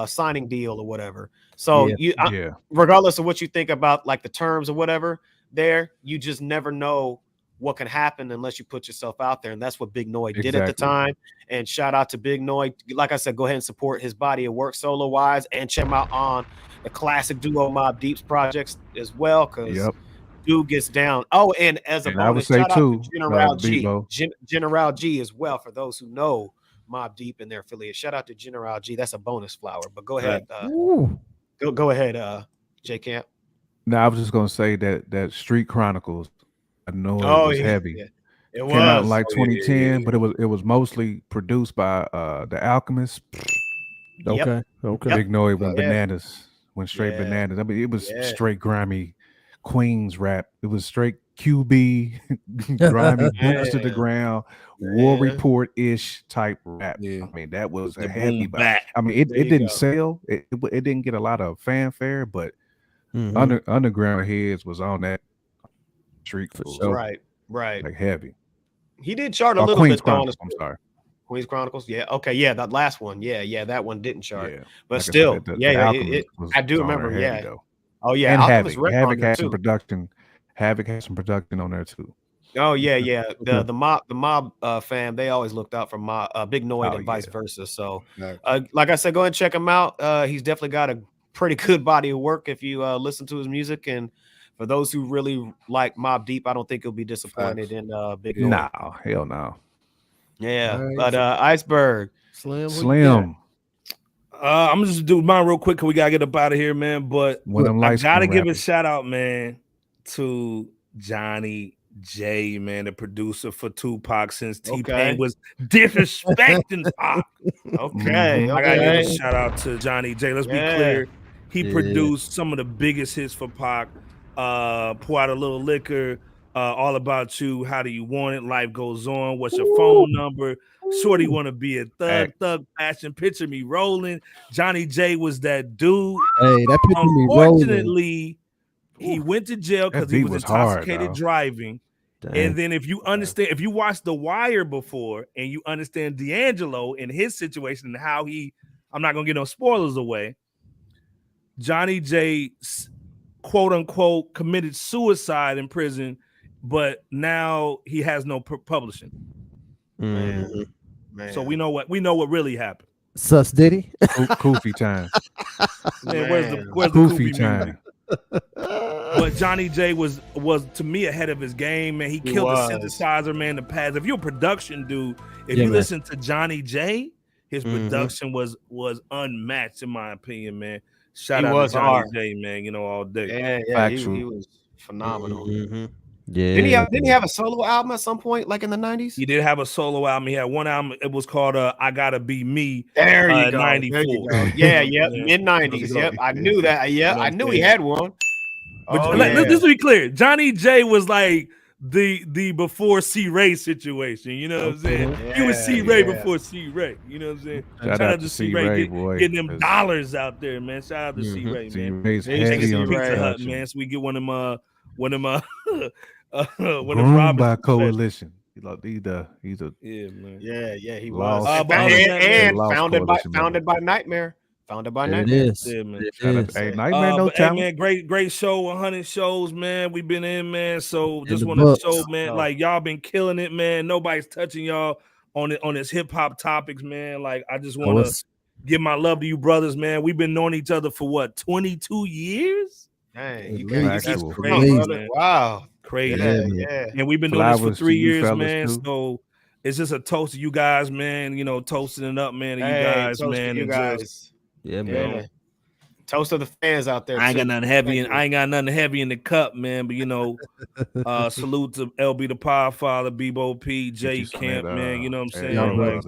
signing deal or whatever. So regardless of what you think about like the terms or whatever, you just never know what can happen unless you put yourself out there. And that's what Big Noid did at the time. And shout out to Big Noid. Like I said, go ahead and support his body of work solo wise, and check him out on the classic duo Mobb Deep's projects as well, because dude gets down. Oh, and as a bonus, shout out to General G. General G as well, for those who know Mobb Deep and their affiliates. Shout out to General G. That's a bonus flower. But go ahead. Go ahead, J Camp. No, I was just gonna say that Street Chronicles, I know it was heavy. Yeah. It came out in like 2010, but it was mostly produced by the Alchemist. Okay. Big Noid went bananas, went straight bananas. I mean, it was straight grimy Queens rap. It was straight QB, grimy, boots to the ground, War Report ish type rap. I mean, that was a heavy. I mean, it didn't sell. It didn't get a lot of fanfare, but Underground Heads was on that street for sure. Right, like heavy. He did chart a little bit. I'm sorry. Queens Chronicles, that last one, that one didn't chart, but like still, I do remember, Oh yeah, and Havoc had some production. Havoc had some production on there too. Oh yeah. The mob fam, they always looked out for Big Noid and vice versa. So, like I said, go ahead and check him out. He's definitely got a pretty good body of work if you listen to his music. And for those who really like Mobb Deep, I don't think you'll be disappointed in Big Noid. No, hell no. Yeah, right. But Iceberg, Slim. I'm just do mine real quick because we gotta get up out of here, man. But I gotta give a shout out, man, to Johnny J, man, the producer for Tupac since T-Pain was disrespecting Pac. I gotta give a shout out to Johnny J. Let's be clear, he produced some of the biggest hits for Pac. Pour Out a Little Liquor, All About You, How Do You Want It, Life Goes On, What's Your Phone Number, Shorty Want to Be a Thug Passion, Picture Me Rolling. Johnny J was that dude. Hey, that picture me rolling. Unfortunately, he went to jail because he was intoxicated driving. Dang. And then if you understand, if you watched The Wire before and you understand D'Angelo in his situation and how I'm not gonna get no spoilers away. Johnny J, quote unquote, committed suicide in prison, but now he has no publishing. Man. So we know what really happened. Sus Diddy. Koofy time. Man, where's the Goofy Koofy time. music? But Johnny J was to me ahead of his game, man. He killed the synthesizer, man. The pads. If you're a production dude, if you listen to Johnny J, his production was unmatched in my opinion, man. Shout out to Johnny J, man. You know, all day. Yeah, he was phenomenal. Yeah. Didn't he have a solo album at some point, like in the 90s? He did have a solo album. He had one album. It was called "I Gotta Be Me." There you go. 94. There you go. Yeah, mid 90s. Yep, I knew that. Yeah, I knew he had one. But let's be clear. Johnny J was like the before C Ray situation. You know what I'm saying? He was C Ray before C Ray. You know what I'm saying? Shout out to C Ray, boy. Getting them dollars out there, man. Shout out to C Ray, man. Heavy on Pizza Hut, man. So we get one of them by coalition. He's a man. Yeah, he was. And founded by Nightmare. Founded by Nightmare. It is. Yeah, man. Hey, Nightmare, no talent. Hey, man, great show. 100 shows, man. We've been in, man. So just want to show, man, like y'all been killing it, man. Nobody's touching y'all on this hip hop topics, man. Like I just want to give my love to you, brothers, man. We've been knowing each other for what, 22 years? Dang, that's crazy, man. Wow. Crazy. Yeah. And we've been doing this for 3 years, man. Too. So it's just a toast to you guys, man. You know, toasting it up, man. To you guys, man. You guys. Yeah, man. Toast to the fans out there. I ain't got nothing heavy in the cup, man. But you know, salute to LB the Podfather, Bebo P, J Camp, man. You know what I'm saying?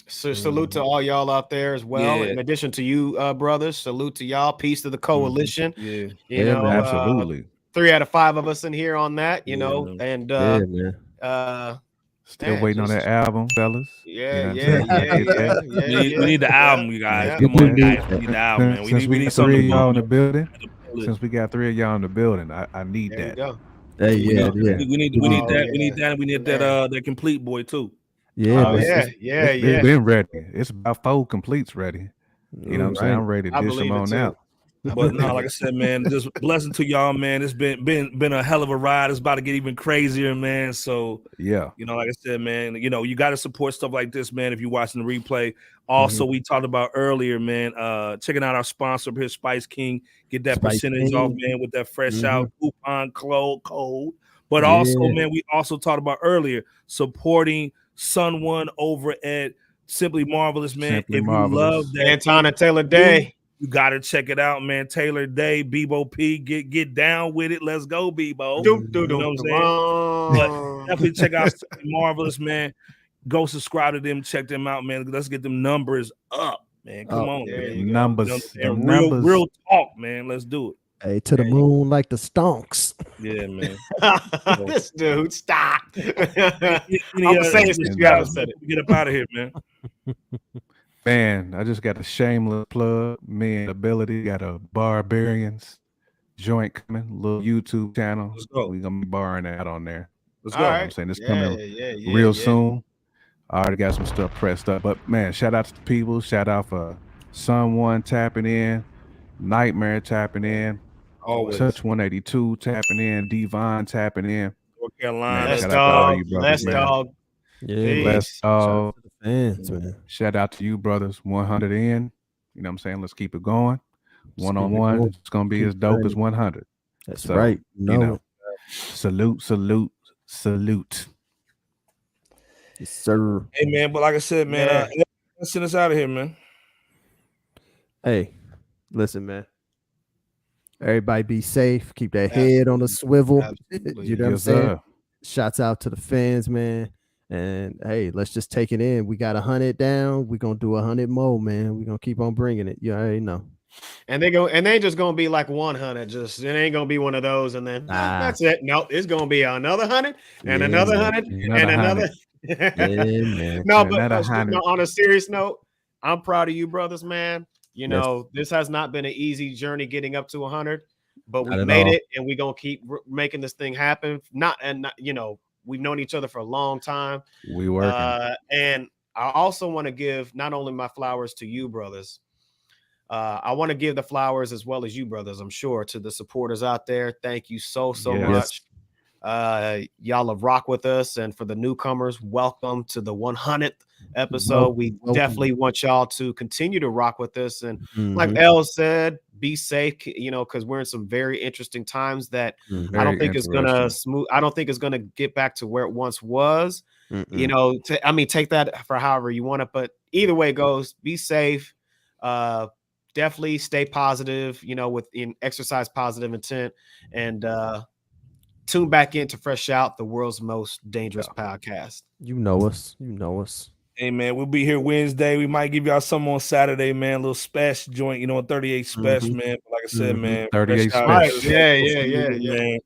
So salute to all y'all out there as well. Yeah. In addition to you, brothers, salute to y'all. Peace to the coalition. Yeah, you know, absolutely. 3 out of 5 of us in here on that. You know, man. And still waiting on that album, fellas. Yeah. We need the album, you guys. Come on, guys. We need the album, man. We need 3 of y'all in the building. Since we got 3 of y'all in the building, I need that. Hey, yeah. We need that. We need that. We need that complete boy too. Yeah, It's been ready. It's about 4 completes ready. You know what I'm saying? I'm ready to dish them on out. But no, like I said, man, just blessing to y'all, man. It's been a hell of a ride. It's about to get even crazier, man. So yeah, you know, like I said, man, you know, you got to support stuff like this, man. If you're watching the replay, also we talked about earlier, man. Checking out our sponsor here, Spice King. Get that percentage off, man, with that fresh out coupon code. But also, man, we also talked about earlier supporting Sun One over at Simply Marvelous, man. If you love that, Antona Taylor Day. You gotta check it out, man. Taylor Day, Bebo P, get down with it. Let's go, Bebo. You know what I'm saying? But definitely check out Marvelous, man. Go subscribe to them, check them out, man. Let's get them numbers up, man. Come on, man. Numbers, real talk, man. Let's do it. Hey, to the moon like the stonks. Yeah, man. This dude, stop. I'm saying this, you gotta say it. Get up out of here, man. Man, I just got a shameless plug. Me and Ability got a Barbarians joint coming, little YouTube channel. Let's go. We're gonna be barring that on there. Let's go. I'm saying it's coming real soon. I already got some stuff pressed up. But man, shout out to the people. Shout out for Someone tapping in, Nightmare tapping in, Always. Touch 182 tapping in, Devon tapping in. North Carolina. Let's dog. Let's dog. Yeah, let's dog. Fans, man. Shout out to you, brothers. 100 in. You know what I'm saying? Let's keep it going. One-on-one. It's gonna be as dope as 100. That's right. You know, salute. Yes, sir. Hey, man. But like I said, man, let's send us out of here, man. Hey, listen, man. Everybody be safe. Keep that head on the swivel. You know what I'm saying? Shouts out to the fans, man. And hey, let's just take it in. We got 100 down. We're gonna do 100 more, man. We're gonna keep on bringing it. You already know. And they ain't just gonna be like 100. Just it ain't gonna be one of those, and then that's it. No, it's gonna be another 100 and another 100 and another. No, but on a serious note, I'm proud of you, brothers, man. You know, this has not been an easy journey getting up to 100, but we made it, and we're gonna keep making this thing happen. You know, we've known each other for a long time. We working. And I also want to give not only my flowers to you, brothers. I want to give the flowers as well as you, brothers. I'm sure to the supporters out there. Thank you so much Y'all have rocked with us, and for the newcomers, welcome to the 100th episode. We definitely want y'all to continue to rock with us, and like Elle said, be safe, because we're in some very interesting times that I don't think it's gonna smooth. I don't think it's gonna get back to where it once was. Take that for however you want it, but either way it goes, be safe. Definitely stay positive, exercise positive intent, and tune back into Fresh Out, the world's most dangerous podcast. You know us. Hey man, we'll be here Wednesday. We might give y'all some on Saturday, man. A little special joint, a 38 special, man. But like I said, man, 38 special. Yeah. Man.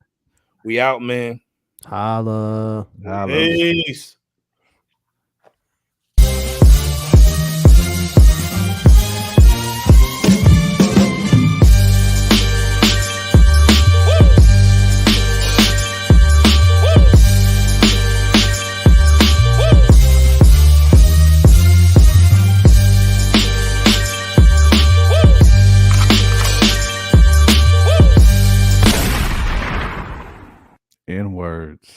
We out, man. Holla. Peace. In words.